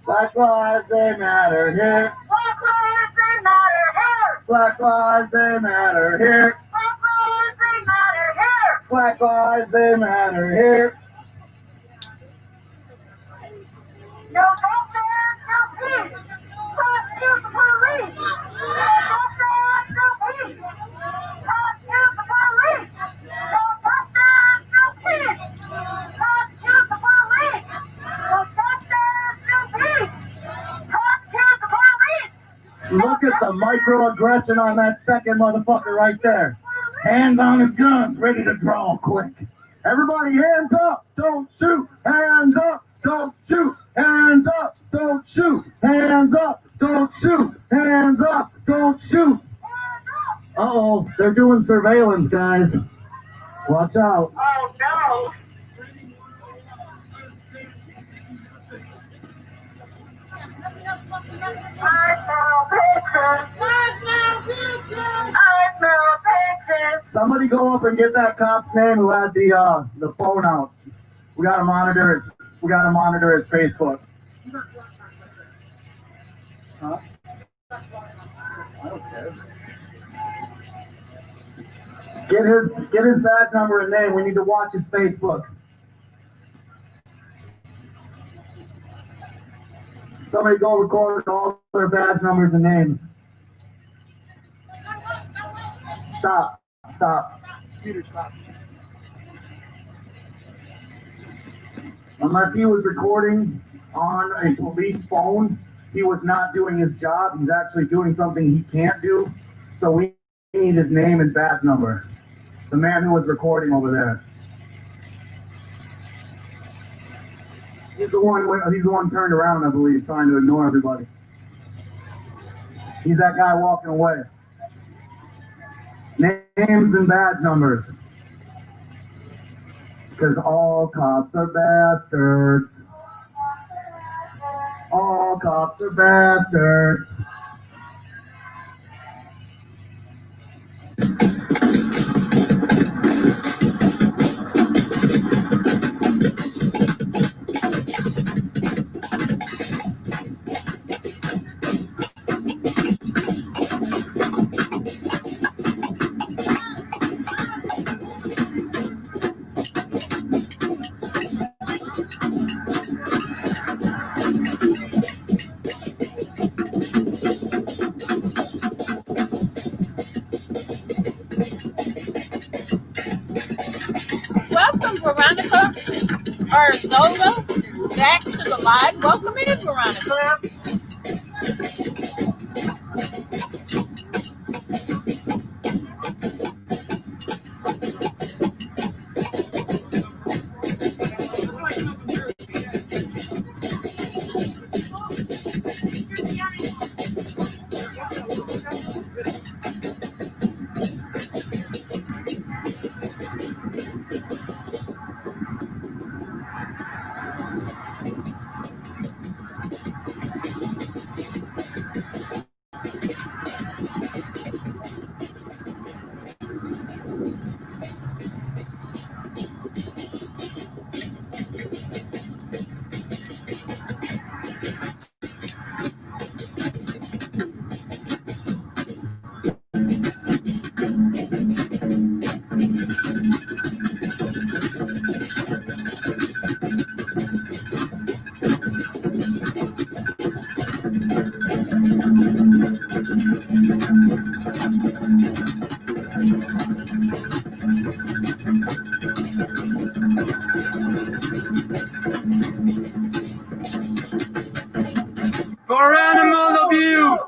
Black lives they matter here. Black lives they matter here. Black lives they matter here. Black lives they matter here. Black lives they matter here. Black lives they matter here. No justice, no peace. Prosecute the police. No justice, no peace. Prosecute the police. No justice, no peace. Prosecute the police. No justice, no peace. Prosecute the police. Look at the microaggression on that second motherfucker right there. Hands on his guns, ready to draw quick. Everybody hands up, don't shoot. Hands up, don't shoot. Hands up, don't shoot. Hands up, don't shoot. Hands up, don't shoot. Uh-oh, they're doing surveillance, guys. Watch out. Oh no. I smell pictures. I smell pictures. Somebody go up and get that cop's name who had the phone out. We gotta monitor his Facebook. Huh? I don't care. Get his badge number and name. We need to watch his Facebook. Somebody go record all their badge numbers and names. Stop. Computer, stop. Unless he was recording on a police phone, he was not doing his job. He's actually doing something he can't do. So we need his name and badge number. The man who was recording over there. He's the one turned around, I believe, trying to ignore everybody. He's that guy walking away. Names and badge numbers. Because all cops are bastards. All cops are bastards. Welcome, Veronica Arzola, back to the live. Welcome in, Veronica. For animal abuse!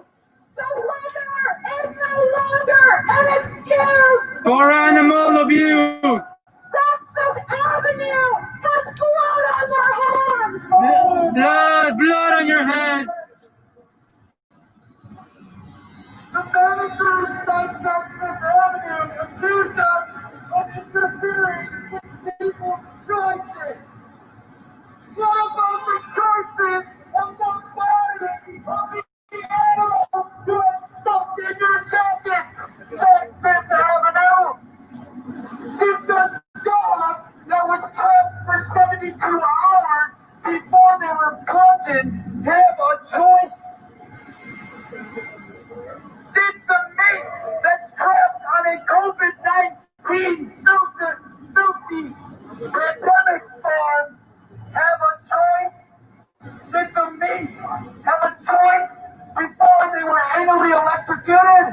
The weather is no longer an excuse! For animal abuse! Fifth Avenue has blood on their hands! Blood on your hands! The managers say that Fifth Avenue accused us of interfering with people's choices. What about the choices of the body of the animals you have stuffed in your jacket? Says Fifth Avenue. Did the dog that was trapped for 72 hours before they were punching have a choice? Did the meat that's trapped on a COVID-19 filthy pandemic farm have a choice? Did the meat have a choice before they were anally electrocuted?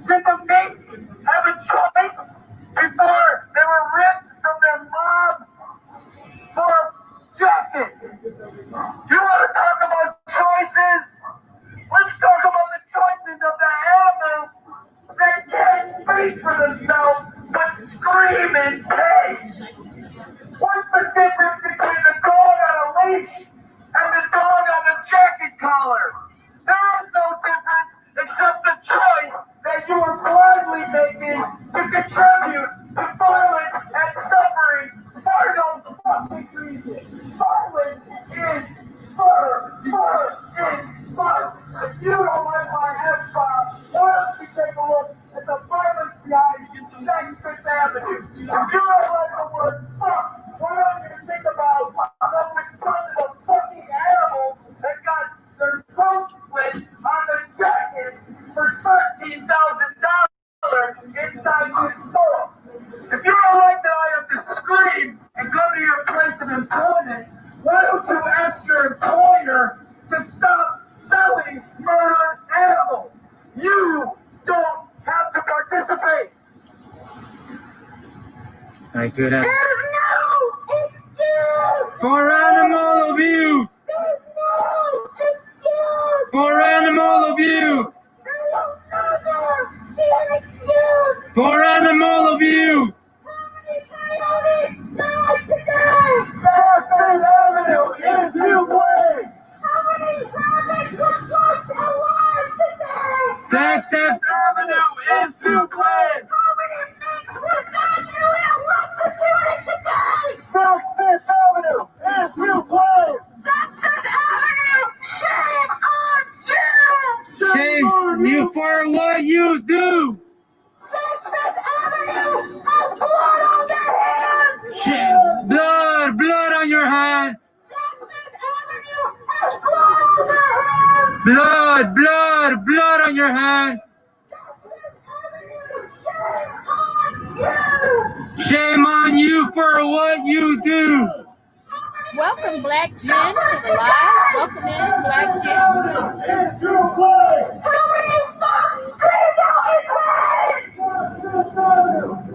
Did the meat have a choice before they were ripped from their mom for a jacket? You want to talk about choices? Let's talk about the choices of the animals that can't speak for themselves but scream in pain. What's the difference between the dog on a leash and the dog on the jacket collar? There is no difference except the choice that you are blindly making to contribute to violence and suffering for no fucking reason. Violence is fur is fur. If you don't like my F-bomb, why don't you take a look at the violence behind Fifth Avenue? If you don't like the word fuck, why don't you think about those tons of fucking animals that got their throats slit on the jacket for $13,000 inside your store? If you don't like that I have to scream and go to your place of employment, why don't you ask your employer to stop selling murdered animals? You don't have to participate. I do that. There's no excuse! For animal abuse! There's no excuse! For animal abuse! There will never be an excuse! For animal abuse! How many coyotes died today? Fifth Avenue is to blame. How many rabbits were lost alive today? Fifth Avenue is to blame. How many men were manually electrocuted today? Fifth Avenue is to blame. Fifth Avenue, shame on you! Shame you for what you do! Fifth Avenue has blood on their hands! Blood on your hands! Fifth Avenue has blood on their hands! Blood on your hands! Shame on you for what you do! Welcome, Black Jen, to the live. Welcome in, Black Jen. It's to blame.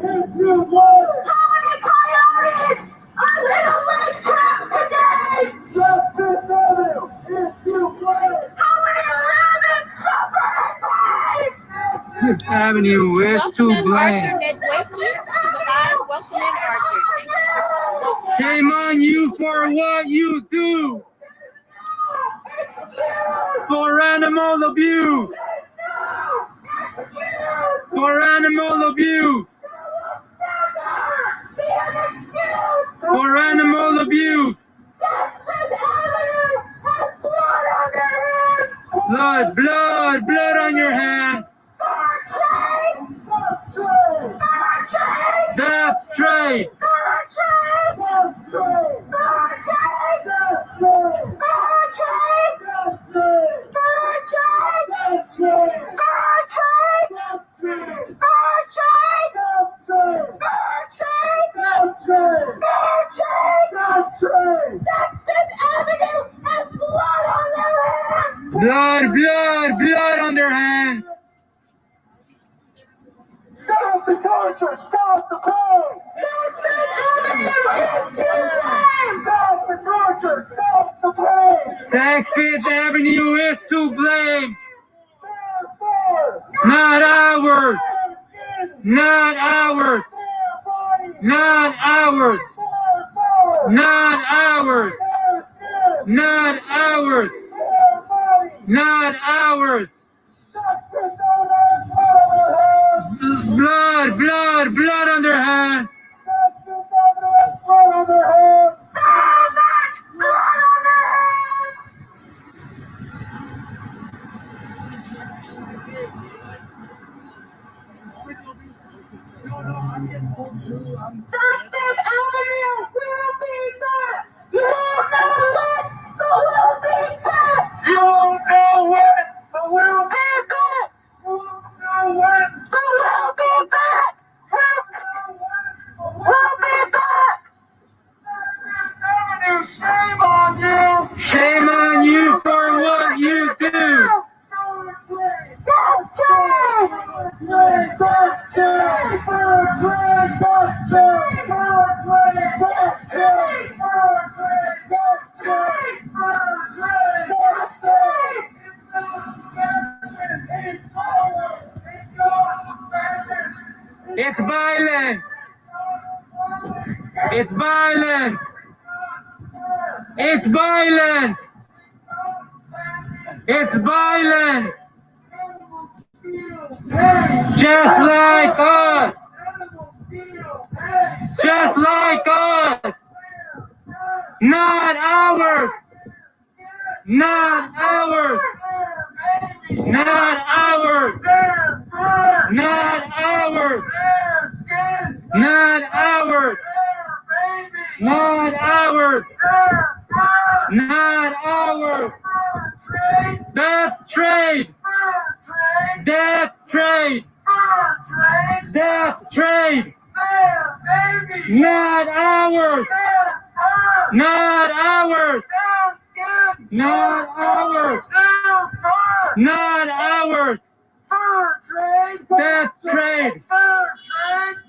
It's to blame. How many coyotes are literally trapped today? Fifth Avenue is to blame. How many rabbits suffer in pain? Fifth Avenue is to Welcome in, blame. Arthur Nedwicki, to the live. Welcome in, Arthur. Thank you for Shame on you for what you do! For animal abuse! For animal abuse! For animal abuse! Blood on your hands! Death trade! Blood on their hands! Stop the torture! Stop the pain! Stop the torture! Stop the pain! 6th Avenue is to blame. Not ours. Not ours. Not ours. Not ours. Not ours. Not ours. Blood, blood, blood on their hands. Shame on you for what you do. It's violence. It's violence. It's violence. It's violence. Just like us. Just like us. Not ours. Not ours. Not ours. Not ours. Not ours. Not ours. Not ours. Death trade. Death trade. Death trade. Not ours. Not ours. Not ours. Not ours. Death trade.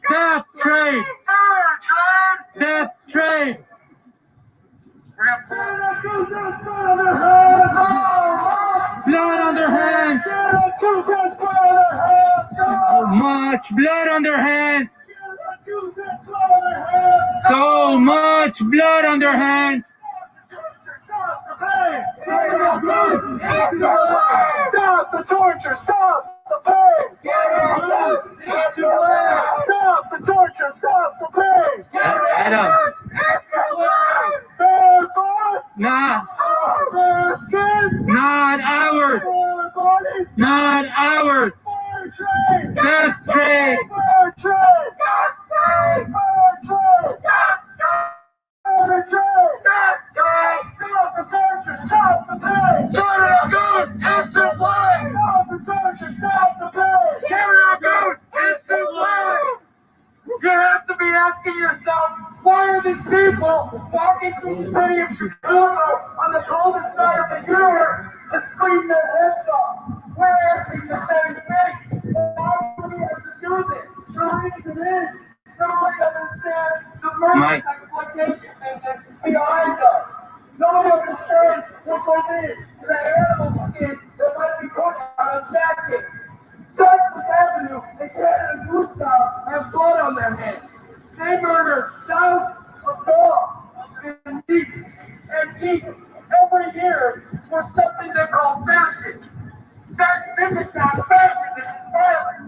Death trade. Death trade. Blood on their hands. So much blood on their hands. So much blood on their hands. Stop the torture! Stop the pain! Stop the torture! Stop the pain! Adam. Not. Not ours. Not ours. Death trade. Stop the torture! Stop the pain! Canada Goose is to blame! Stop the torture! Stop the pain! Canada Goose is to blame! You have to be asking yourself, why are these people walking through the city of Chicago on the coldest night of the year to scream their heads off? We're asking the same thing. Nobody has to do this. The reason is, nobody understands the murderous exploitation business behind us. Nobody understands what goes into that animal skin that might be put on a jacket. 6th Avenue and Canada Goose now have blood on their hands. They murder thousands of dogs and geese every year for something they call fashion. This is not fashion, this is violence.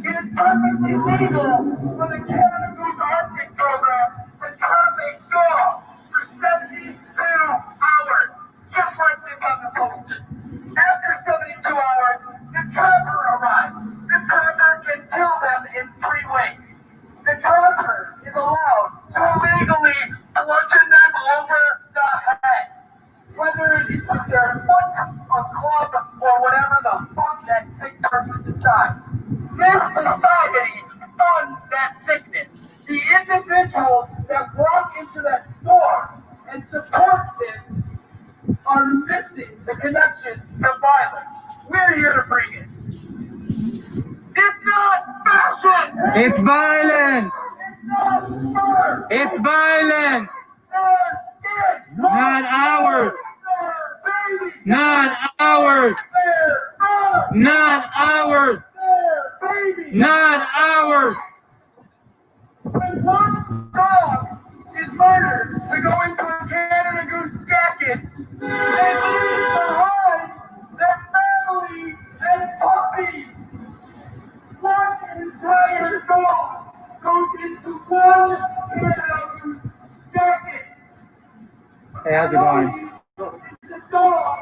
It is perfectly legal for the Canada Goose Arctic program to trap a dog for 72 hours, just like this on the post. After 72 hours, the trapper arrives. The trapper can kill them in 3 ways. The trapper is allowed to illegally bludgeon them over the head, whether it is with their foot, a club, or whatever the fuck that sick person decides. This society funds that sickness. The individuals that walk into that store and support this are missing the connection to violence. We're here to bring it. It's not fashion! It's violence. It's violence. Not ours. Not ours. Not ours. Not ours. When one dog is murdered to go into a Canada Goose jacket, they leave behind their family and puppy. One entire dog goes into one Canada Goose jacket. Hey, how's it going? The dog.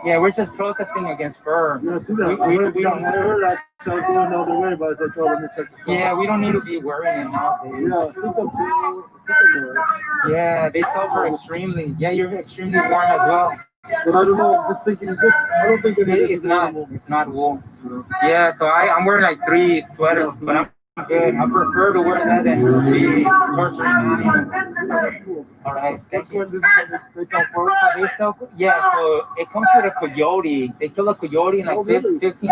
Yeah, we're just protesting against fur. Yeah, see that. I heard that. So I was going the other way, but I told them to check the Yeah, we don't need to be wearing it nowadays. Yeah, Yeah, they suffer extremely. Yeah, you're extremely warm as well. But I don't know, just thinking this, I don't think It's not wool. Yeah, so I'm wearing like 3 sweaters, but I'm good. I prefer to wear that than be torturing me. All right, thank you. Yeah, so it comes with a coyote. They kill a coyote and like 15 ducks.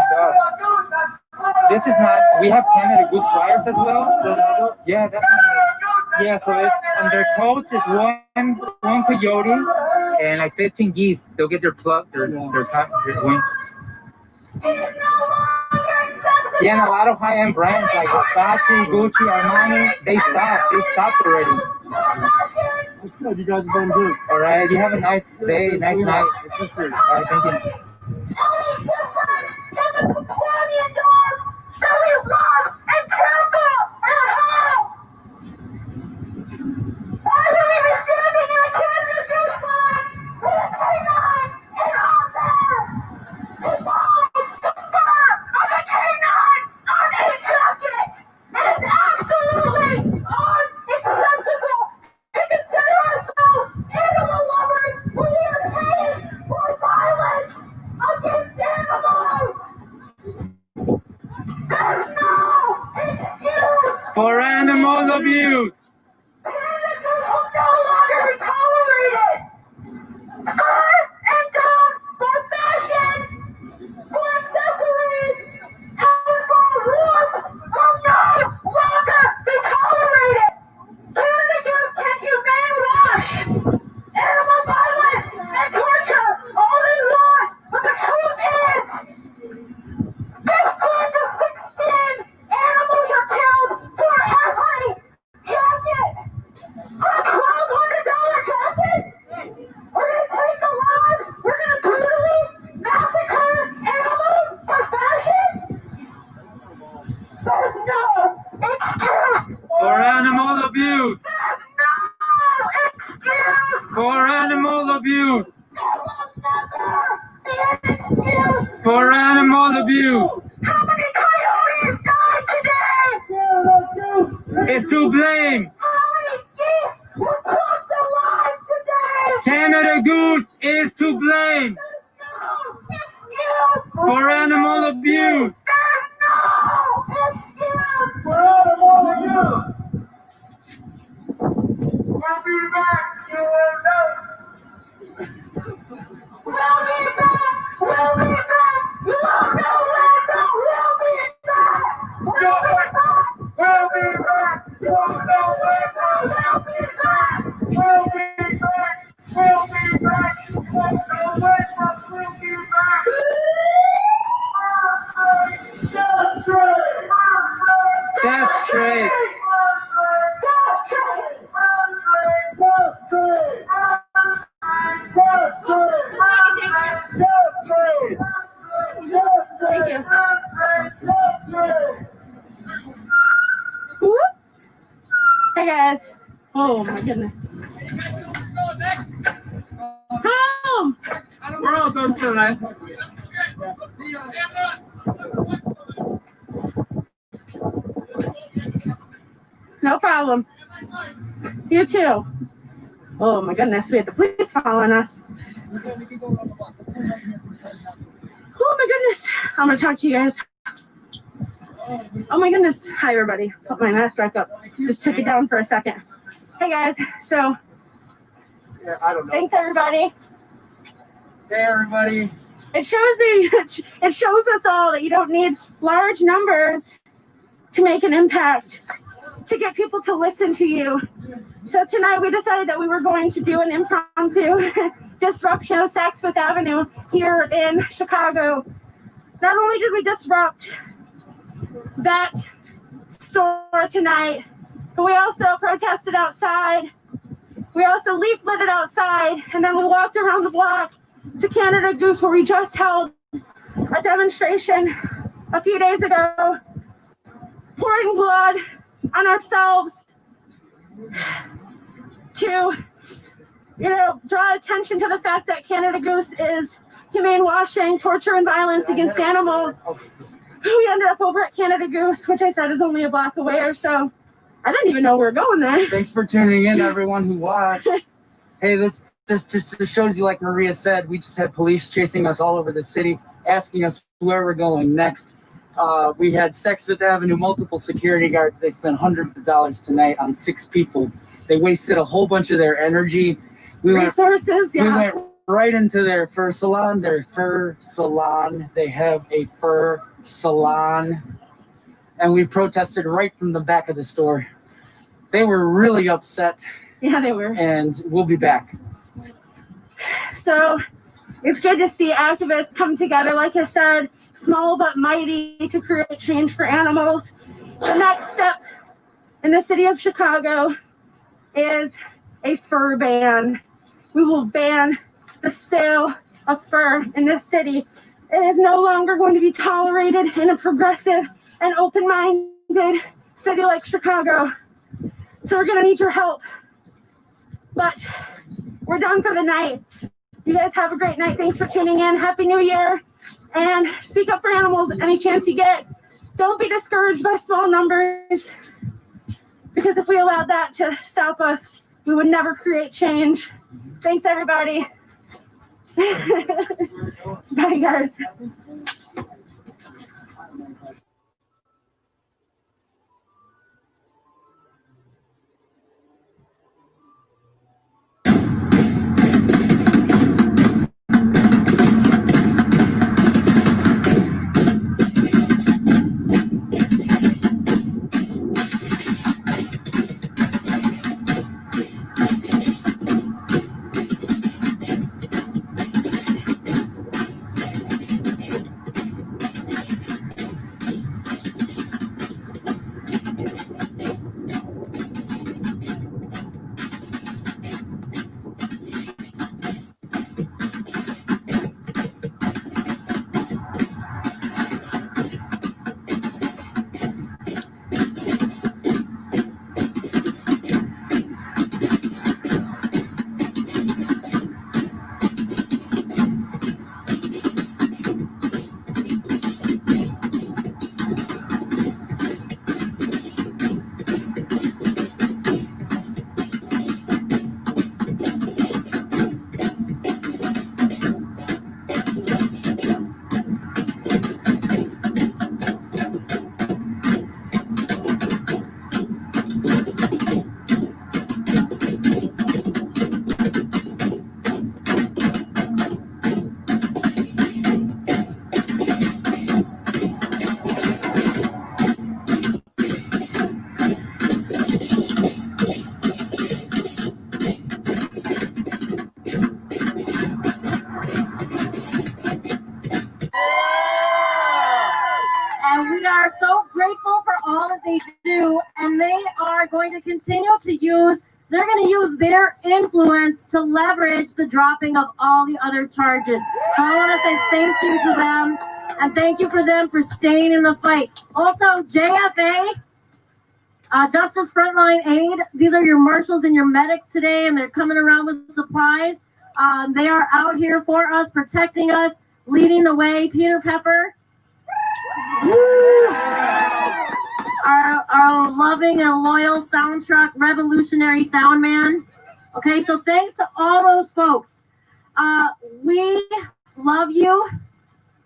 This is not, we have Canada Goose flyers as well. Yeah, definitely. Yeah, so it's, on their coats is one coyote and like 15 geese. They'll get their wings. Yeah, and a lot of high-end brands like Versace, Gucci, Armani, they stopped already. It's good, you guys have done good. All right, you have a nice day, nice night. All right, thank you. For animal abuse. For animal abuse. For animal abuse. For animal abuse. How many coyotes died today? Is to blame. How many geese were lost their lives today? Canada Goose is to blame. For animal abuse. For animal abuse. We'll be back, you will know. We'll be back. We'll be back. You won't know where, but we'll be back. We'll be back. We'll be back. You won't know where, but we'll be back. We'll be back. We'll be back. You won't know where, but we'll be back. Death trade. Thank you. Whoop. Hey guys. Oh my goodness. Home. We're all done tonight. No problem. You too. Oh my goodness, we had the police following us. Oh my goodness. I'm gonna talk to you guys. Oh my goodness. Hi everybody. Put my mask back up. Just took it down for a second. Hey guys. So Yeah, I don't know. thanks everybody. Hey everybody. It shows us all that you don't need large numbers to make an impact, to get people to listen to you. So tonight we decided that we were going to do an impromptu disruption of Saks Fifth Avenue here in Chicago. Not only did we disrupt that store tonight, but we also protested outside. We also leafleted outside, and then we walked around the block to Canada Goose, where we just held a demonstration a few days ago, pouring blood on ourselves to, draw attention to the fact that Canada Goose is humane washing, torture, and violence against animals. We ended up over at Canada Goose, which I said is only a block away or so. I didn't even know we were going there. Thanks for tuning in, everyone who watched. Hey, this just shows you, like Maria said, we just had police chasing us all over the city, asking us where we're going next. We had Saks Fifth Avenue, multiple security guards. They spent hundreds of dollars tonight on 6 people. They wasted a whole bunch of their energy. We went right into their fur salon. They have a fur salon. And we protested right from the back of the store. They were really upset. Yeah, they were. And we'll be back. So it's good to see activists come together, like I said, small but mighty, to create change for animals. The next step in the city of Chicago is a fur ban. We will ban the sale of fur in this city. It is no longer going to be tolerated in a progressive and open-minded city like Chicago. So we're gonna need your help. But we're done for the night. You guys have a great night. Thanks for tuning in. Happy New Year. And speak up for animals any chance you get. Don't be discouraged by small numbers, because if we allowed that to stop us, we would never create change. Thanks, everybody. Bye, guys. They're going to use their influence to leverage the dropping of all the other charges. So I want to say thank you to them, and thank you for them for staying in the fight. Also, JFA, Justice Frontline Aid, these are your marshals and your medics today, and they're coming around with supplies. They are out here for us, protecting us, leading the way. Peter Pepper. Our loving and loyal sound truck, revolutionary sound man. Okay, so thanks to all those folks. We love you.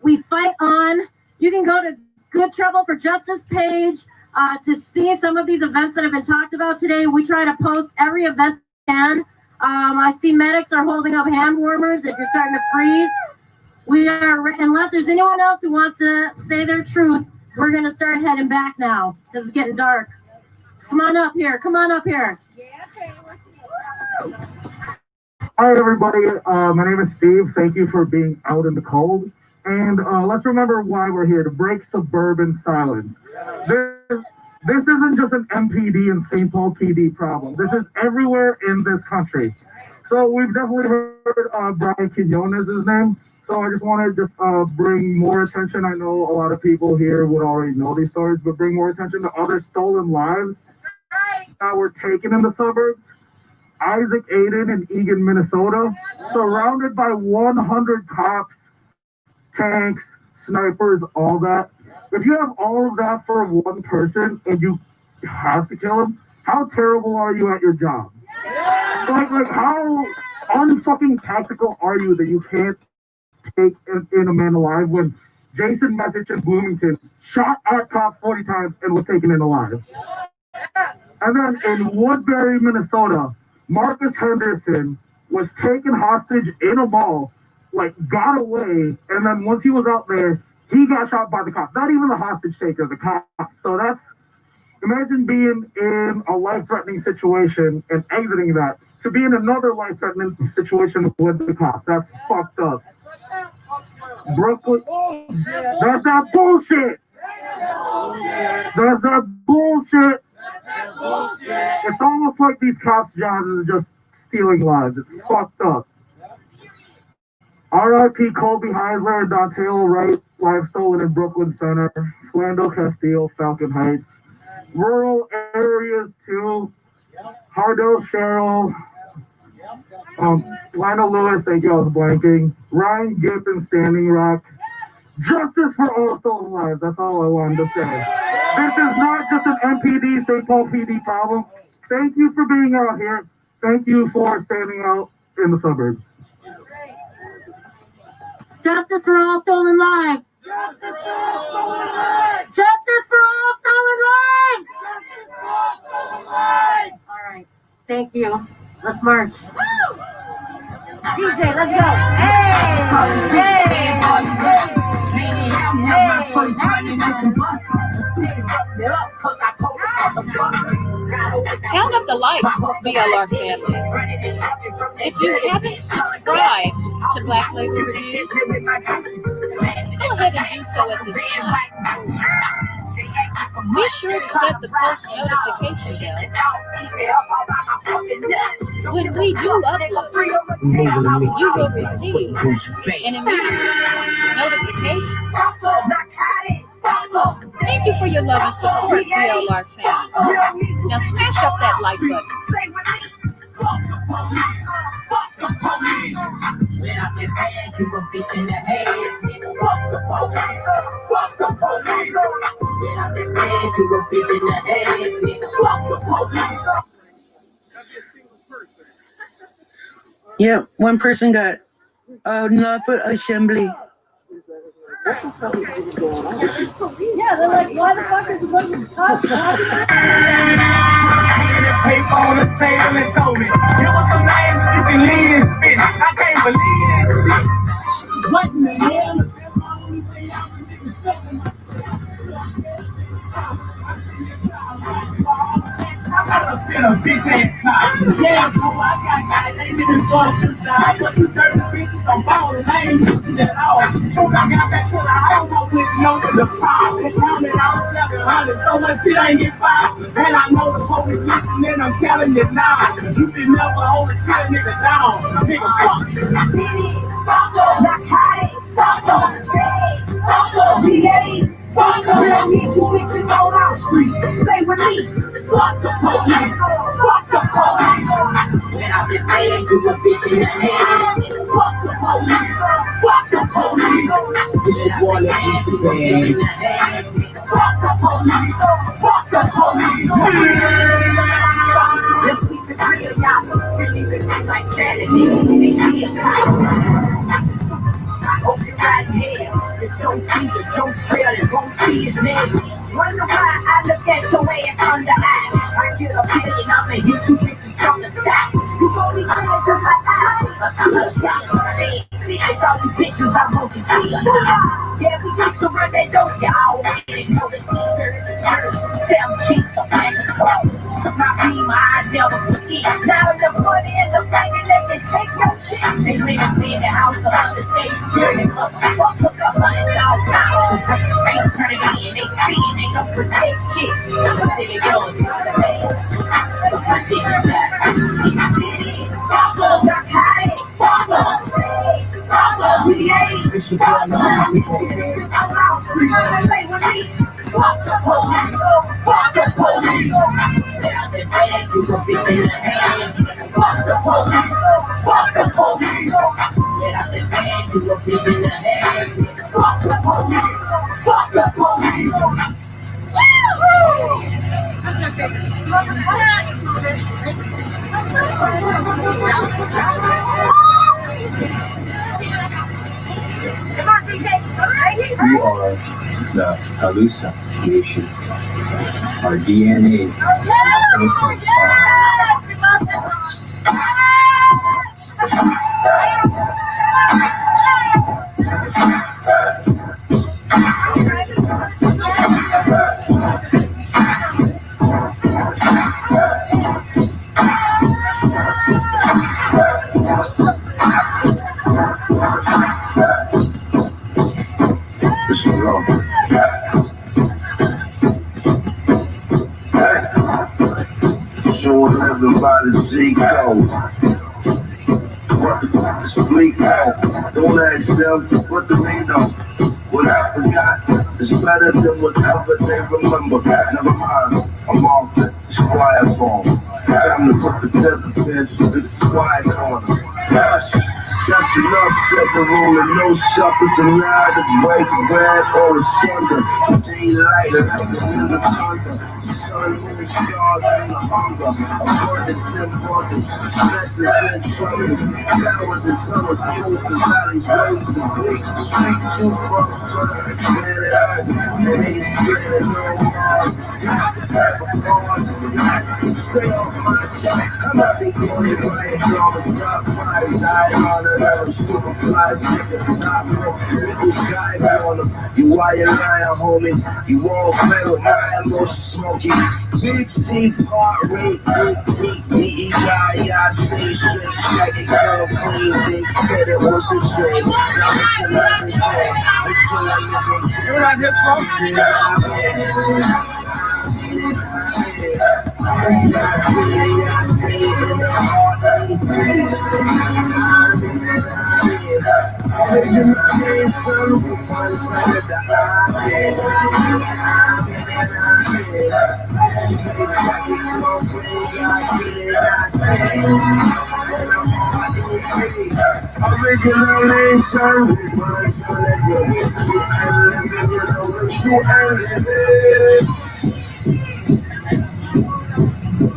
We fight on. You can go to Good Trouble for Justice page to see some of these events that have been talked about today. We try to post every event we can. I see medics are holding up hand warmers if you're starting to freeze. We are, unless there's anyone else who wants to say their truth, we're gonna start heading back now because it's getting dark. Come on up here. Come on up here. Hi, everybody. My name is Steve. Thank you for being out in the cold. And let's remember why we're here, to break suburban silence. This isn't just an MPD and St. Paul PD problem. This is everywhere in this country. So we've definitely heard Brian Quinones' name. So I just want to bring more attention. I know a lot of people here would already know these stories, but bring more attention to other stolen lives that were taken in the suburbs. Isaac Aiden in Eagan, Minnesota, surrounded by 100 cops, tanks, snipers, all that. If you have all of that for one person and you have to kill him, how terrible are you at your job? Like how unfucking tactical are you that you can't take in a man alive when Jason Message in Bloomington shot at cops 40 times and was taken in alive? And then in Woodbury, Minnesota, Marcus Henderson was taken hostage in a mall, like got away, and then once he was out there, he got shot by the cops. Not even the hostage taker, the cops. So that's, imagine being in a life-threatening situation and exiting that to be in another life-threatening situation with the cops. That's fucked up. Brooklyn, that's not bullshit. That's not bullshit. It's almost like these cops' jobs is just stealing lives. It's fucked up. R.I.P. Colby Heisler and Dontail Wright, lives stolen in Brooklyn Center. Flando Castile, Falcon Heights. Rural areas too. Hardell Sherrill. Lionel Lewis, thank you, I was blanking. Ryan Gipp and Standing Rock. Justice for all stolen lives. That's all I wanted to say. This is not just an MPD, St. Paul PD problem. Thank you for being out here. Thank you for standing out in the suburbs. Justice for all stolen lives. Justice for all stolen lives. Justice for all stolen lives. Justice for all stolen lives. All right. Thank you. Let's march. Woo! DJ, let's go. Count up the likes, BLR family. If you haven't subscribed to Black Label Reviews, go ahead and do so at this time. Be sure to set the post notification bell. When we do upload, you will receive an immediate notification. Thank you for your love and support, BLR family. Now smash up that like button. When I get mad to a bitch in the head, nigga, fuck the police, fuck the police. When I get mad to a bitch in the head, nigga, fuck the police. Yeah, one person got unlawful assembly. Yeah, they're like, why the fuck is the bunch of cops? Paper on the table and told me, give us some names if you can lead this bitch. I can't believe this shit. What in the hell? I got up in a bitch ass car. Yeah, bro, I got guys, they living for the side. But you dirty bitches, I'm ballin', I ain't missing at all. So I got back to the house, I wouldn't know the power. They counted out 700, so much shit ain't get filed. And I know the police listening, I'm telling you now. You can never hold a chill nigga down. Nigga, fuck the city, fuck up, narcotic, fuck up, fuck up, VA. Fuck up, we don't need two bitches on our street. Stay with me. Fuck the police. Fuck the police. When I get paid to a bitch in the head. Fuck the police. Fuck the police. This is one of these things. Fuck the police. Fuck the police. Let's keep it real, y'all. Really good like that and niggas. I hope you're right here. The Joe's beat, the Joe's trail, and won't see his name. Wonder why I look at your ass under eye. I get a billion, I'ma hit you bitches from the sky. You gon' be good to my eye, to the top. They ain't see it, all you bitches, I want you to. Yeah, we used to run that dope, you already know. 17th of April. To my beam, I never forget. Now the money in the bank and they can take your shit. They live in the house the other day. Dirty motherfucker took $100,000 away. Ain't turning in, they see it, they don't protect shit. The city goes into the day. So my nigga back to the city. Fuck up, got tight. Fuck up. We ain't. It's your brother. I'm out street. Say with me. Fuck the police. Fuck the police. Now they bad to a bitch in the hand. Fuck the police. Fuck the police. Now they bad to a bitch in the hand. Fuck the police. Fuck the police. We are the Halusa Nation. Our DNA showing everybody Zico. It's fleek out. Don't ask them what do they know. What I forgot is better than whatever they remember. Never mind, I'm off it. It's quiet form. Time to put the temperature to the quiet corner. Gosh, that's enough. Set the rule and no shuffles allowed to break bread or asunder. Daylight in the thunder. Sun, moon, stars, and the hunger. Abundance and abundance. Blessings and troubles. Towers and tunnels. Hills and valleys. Waves and breaks. The streets shoot from the sun. Planet Earth. And they spread no Mars. Type of cars. Stay off my track. I'm not big boy. Riot dramas. Top 5. Die on it. Super fly. Stick at the top. Equal guy on them. You wire lying, homie. You won't play with my emotions smoky. Big teeth, heart rate, big B-E-I-I, say shake, shaggy, girl, clean, big, said it was a trade. Now it's another day, it's another day. You're not his fault. I say it in the heart, original nation, one side of the original nation, one side of the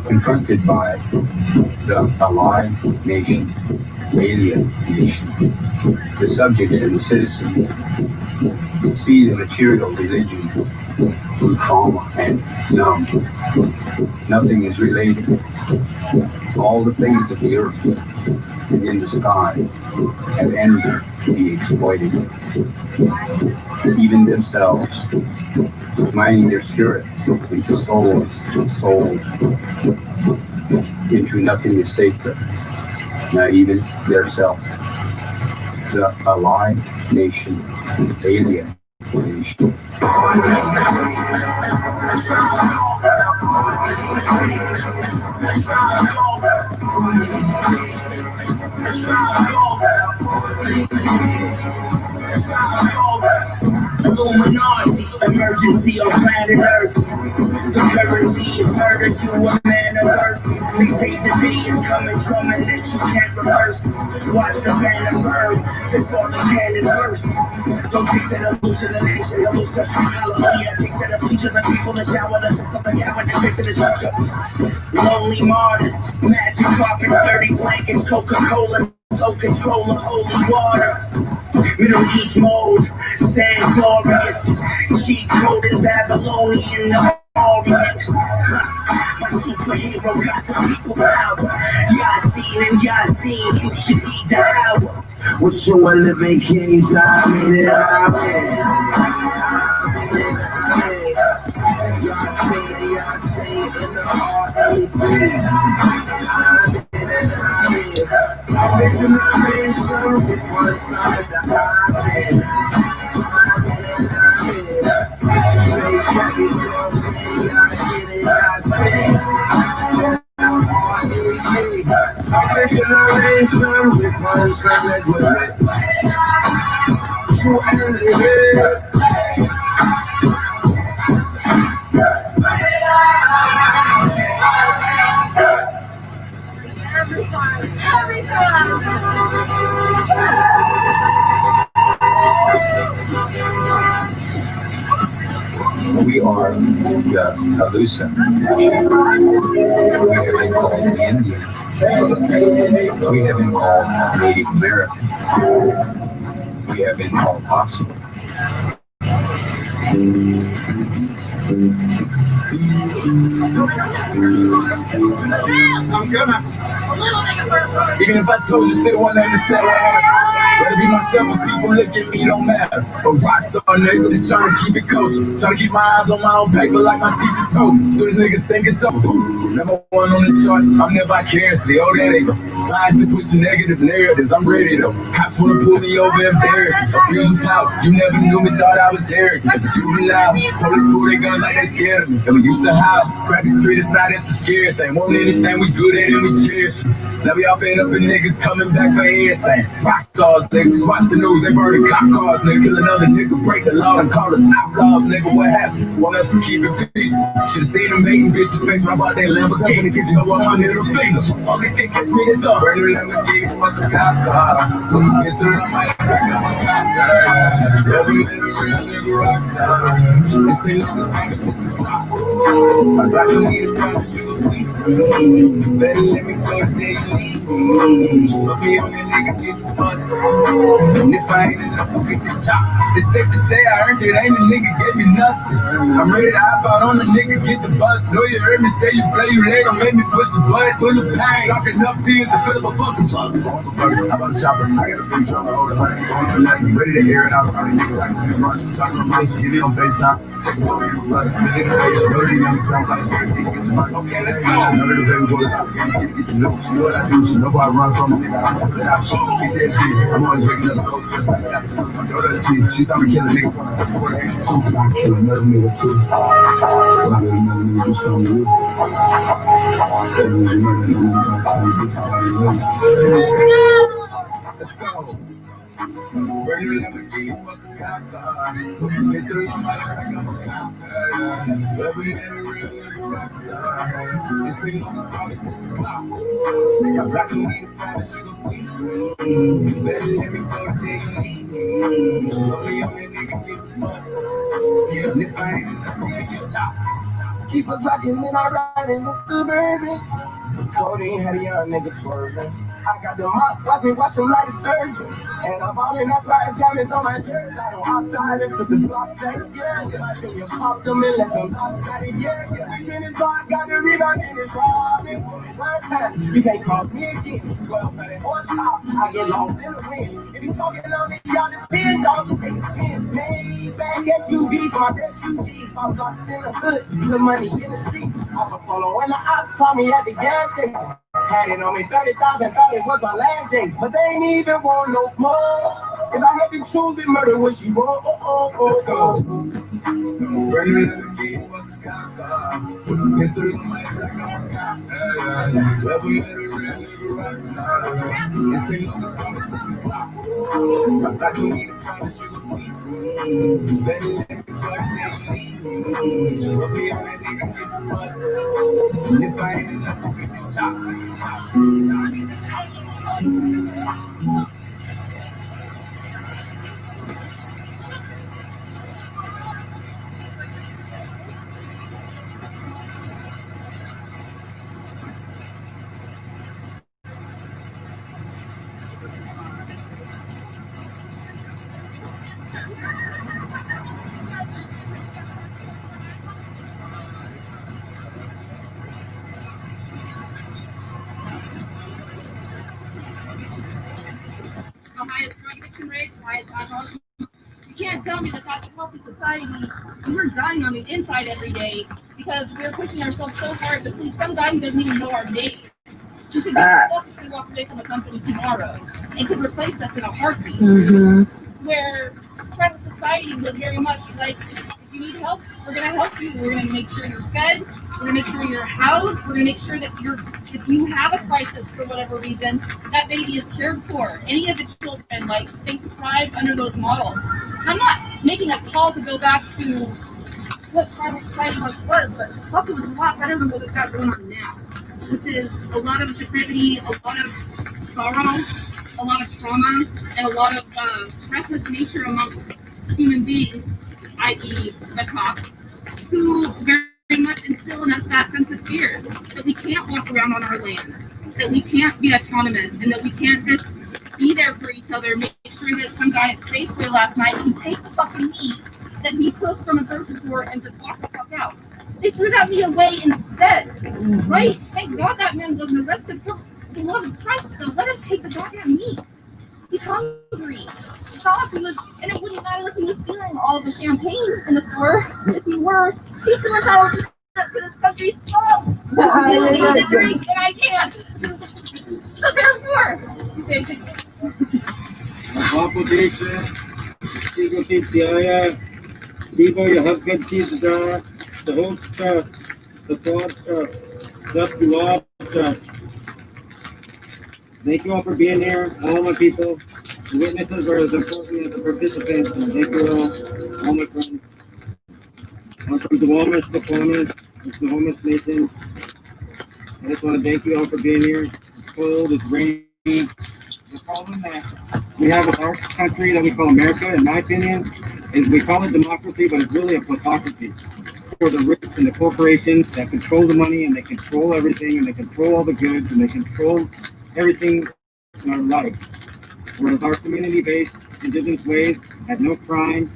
confronted by the alive nation, alien nation, the subjects and the citizens see the material religion through trauma and numb. Nothing is related. All the things of the earth and in the sky have energy to be exploited. Even themselves, mining their spirits into souls, into nothing is sacred, not even their self. The alive nation, alien nation. Illuminati, emergency on planet Earth. The currency is murder, you a man of earth. They say the day is coming that you can't reverse. Watch the banner burn before the cannon burst. Don't chase an hallucination, illusion. Hallelujah, takes that a future, the people that shower the something coward that takes it as future. Lonely martyrs, magic carpets, dirty blankets, Coca-Cola, so control of holy waters. Middle East mode, sand glorious, cheat coded Babylonian the Orient. My superhero got the people power. Yasin and Yasin, you should eat the hour. With you a living kings, I mean it, I mean it. I say it in the heart of the dream. Original with one side the highway. Say, check it, go, I say it, I say it. Original with one side the true and We are the Calusa Nation. We have been called Indian. We have been called Native American. We have been called possible. Even if I told you, still won't understand what happened. Rather be myself when people look at me, don't matter. A rock star nigga, just trying to keep it kosher. Trying to keep my eyes on my own paper like my teachers told me. So these niggas think it's so poof. Number one on the charts, I'm never vicariously. Oh, there they go. Lies to push negative narratives, I'm ready though. Cops wanna pull me over, embarrassing. Abuse of power, you never knew me, thought I was arrogant. As a juvenile, police pull their guns like they scared of me. And we used to hide, crack the street, it's not, it's the scary thing. Want anything, we good at it, we cherish it. Now we all fed up and niggas coming back for everything. Rock stars, niggas, just watch the news, they burning cop cars, nigga. Kill another nigga, break the law and call us outlaws, nigga. What happened? Want us to keep it peaceful. Should've seen them hating bitches face when I bought that Lamborghini. Get you know what my middle finger. All these kids catch me this up. Brand new Lamborghini, fuck a cop car. History on my back, I'm a cop car. Every little real nigga rock star. This thing like the Patriots with some block. I got to need a problem, she was weak. Better let me go today. Put me on that nigga, get the bus. And if I ain't enough, we'll get the chop. It's safe to say I earned it, ain't a nigga gave me nothing. I'm ready to hop out on the nigga, get the bus. Know you heard me say you play, you later, make me push the button, pull the pain. Drop enough tears to fill up a fucking fuck. How about a chopper? I got a big drummer, hold up, I ain't going for nothing. Ready to air it out, all these niggas I can see them running. Talking on my shit, get me on FaceTime. Check the boy, you brother. Nigga, the baby, she know they young sounds like a guarantee to get the money. Okay, let's go. She know that the baby boy is out, guarantee to get the loot. She know what I do, she know where I run from a nigga. I'm gonna let out shit. PTSD, I'm always waking up the coast, just like that. My daughter, she saw me kill a nigga from the quarter extra too. I can kill another nigga too. I let another nigga do something to you. That means you might not know how to tell you different. Let's go. Brand new Lamborghini, fuck a cop car. History on my back, I'm a cop car. Every day, real nigga rock star. This thing on the car, it's just a clock. I'm rocking me the ball, she was weak. Better let me go today. Put me on that nigga, get the bus. Yeah, if I ain't enough, nigga, get chopped. Keep it rockin' and I ride in the Suburban. It's Cody had a young nigga swerving. I got them up, watch me wash them like detergent. And I'm all in, that's why it's diamonds on my jersey. I don't outside it, took the block back, yeah. Then I tell you, pop them and let them outside it, yeah. We finished block, got the rebound in his robbing. One time, you can't cross me again. 12 for that horsepower, I get lost in the wind. If you talking on it, y'all the pin dogs will take his chin. Made back SUV for my refugees. My blocks in the hood, the money in the streets. I was solo when the ops called me at the gas station. Had it on me 30,000, thought it was my last day. But they ain't even want no smoke. If I had to choose it, murder what she want. Let's go. Ready to get fucking cop car. History on my back, I'm a cop car. Love me at a real nigga rock star. This ain't on the promise, this is block. I thought you needed a promise, she was weak. Better let me go today. Put me on that nigga, get the bus. And if I ain't enough, we'll get the chop. The highest drug addiction rates, highest alcohol. You can't tell tell me that that's a healthy society, and we're dying on the inside every day because we're pushing ourselves so hard to please some guy who doesn't even know our name. Who could possibly walk away from a company tomorrow and could replace us in a heartbeat. Where private society was very much like, if you need help, we're going to help you. We're going to make sure you're fed. We're going to make sure you're housed. We're going to make sure that if you have a crisis for whatever reason, that baby is cared for. Any of the children, like, they thrive under those models. I'm not making a call to go back to what private society once was, but also was a lot better than what we've got going on now, which is a lot of depravity, a lot of sorrow, a lot of trauma, and a lot of reckless nature amongst human beings, i.e. the cops, who very much instill in us that sense of fear, that we can't walk around on our land, that we can't be autonomous, and that we can't just be there for each other, make sure that some guy at Safeway last night can take the fucking meat that he took from a grocery store and just walk the fuck out. They threw that meat away instead, right? Thank God that man wasn't arrested. For the love of Christ, though, let him take the goddamn meat. He's hungry. Stop. And it wouldn't matter if he was stealing all the champagne in the store. If he were, he's still entitled to that because this country sucks. You need to drink and I can't. So therefore, people, you have good kids, the whole stuff, the thought stuff, you love stuff. Thank you all for being here, all my people. The witnesses are as important as the participants, and thank you all my friends. I'm from the Walmart Performance, it's the homeless nation. I just want to thank you all for being here. It's cold, it's rainy. The problem that we have with our country that we call America, in my opinion, is we call it democracy, but it's really a plutocracy. For the rich and the corporations that control the money, and they control everything, and they control all the goods, and they control everything in our life. Whereas our community-based indigenous ways had no crime,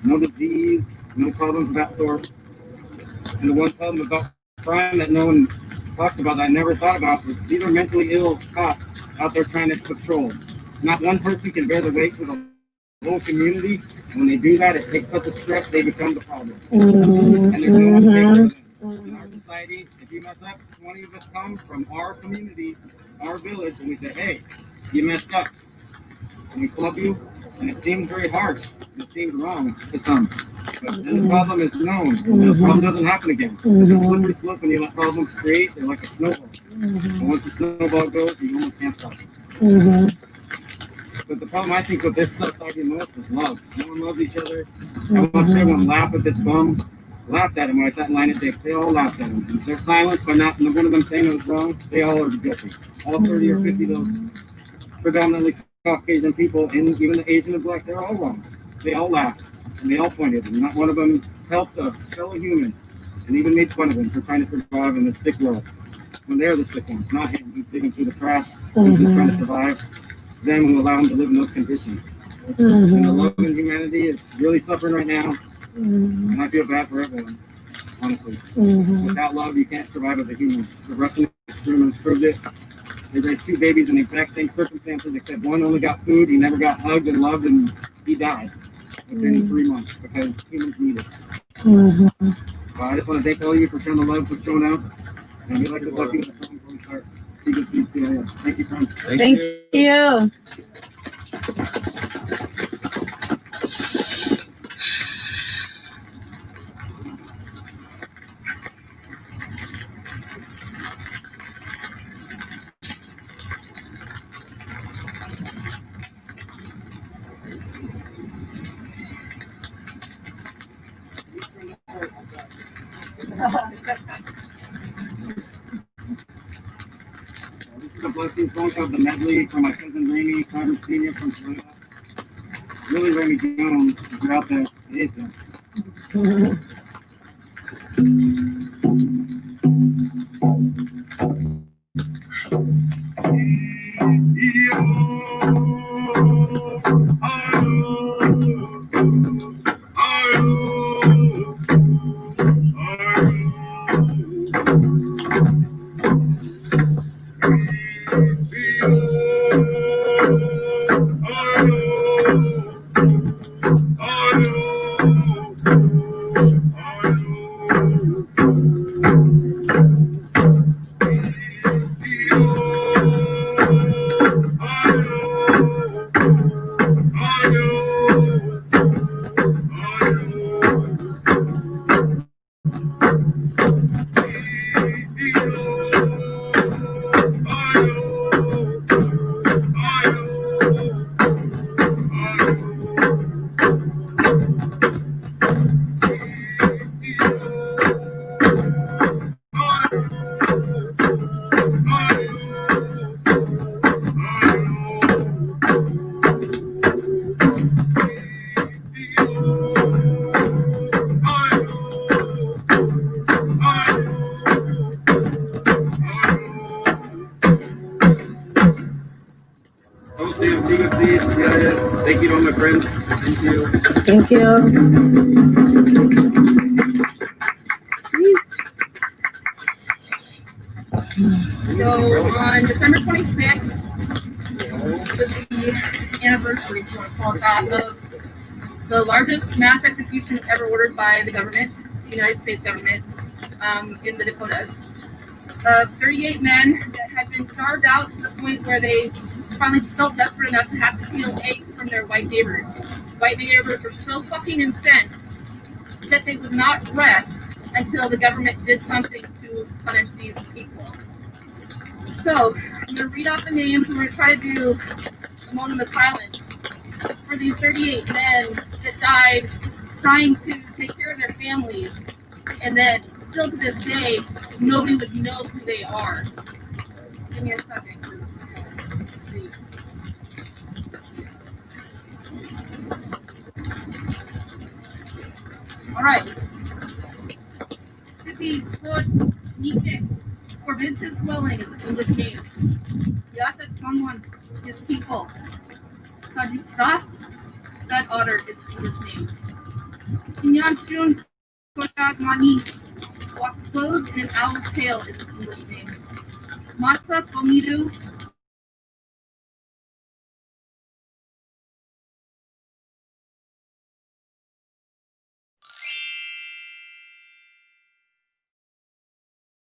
no disease, no problems of that sort. And the one problem about crime that no one talks about, that I never thought about, was these are mentally ill cops out there trying to patrol. Not one person can bear the weight for the whole community. When they do that, it takes such a stress, they become the problem. And there's no one to take care of them. In our society, if you mess up, 20 of us come from our community, our village, and we say, hey, you messed up. And we club you, and it seems very harsh. It seems wrong to some. But then the problem is known, and the problem doesn't happen again. It's a slippery slope when you let problems create, they're like a snowball. And once the snowball goes, you almost can't stop it. But the problem I think with this society most is love. No one loves each other. I watched everyone laugh at this bum. Laughed at him when I sat in line at Dick's. They all laughed at him. And they're silent, but not one of them saying it was wrong. They all are guilty. All 30 or 50 of those predominantly Caucasian people, and even the Asian and black, they're all wrong. They all laughed, and they all pointed, and not one of them helped a fellow human, and even made fun of him for trying to survive in this sick world. When they're the sick ones, not him who's digging through the trash, who's just trying to survive, them who allow him to live in those conditions. And the love and humanity is really suffering right now, and I feel bad for everyone, honestly. Without love, you can't survive as a human. The Russian experiments proved it. They raised 2 babies in the exact same circumstances, except one only got food, he never got hugged and loved, and he died within 3 months because humans need it. I just want to thank all of you for showing the love, for showing out, and we'd like to love you before we start. Thank you, friends. Thank you. This is a blessing song of the medley from my cousin Rainey, Carter Sr. from Florida. Really, Rainey Jones, if you're out there, it is him. Oh, Thank you, all my friends. Thank you. Thank you. So on December 26th was the anniversary, if you want to call it that, of the largest mass execution ever ordered by the government, the United States government, in the Dakotas. 38 men that had been starved out to the point where they finally felt desperate enough to have to steal eggs from their white neighbors. White neighbors were so fucking incensed that they would not rest until the government did something to punish these people. So, I'm going to read off the names. We're going to try to do a moment of silence for these 38 men that died trying to take care of their families, and that still to this day, nobody would know who they are. Give me a second. All right. City Fort Nietzsche forbids his dwelling is the English name. Yasset someone, his people. Sajikrat, that otter is the English name. Kinyanchun Koshagmani, walk clothed in an owl's tail is the English name. Matsa Komidu,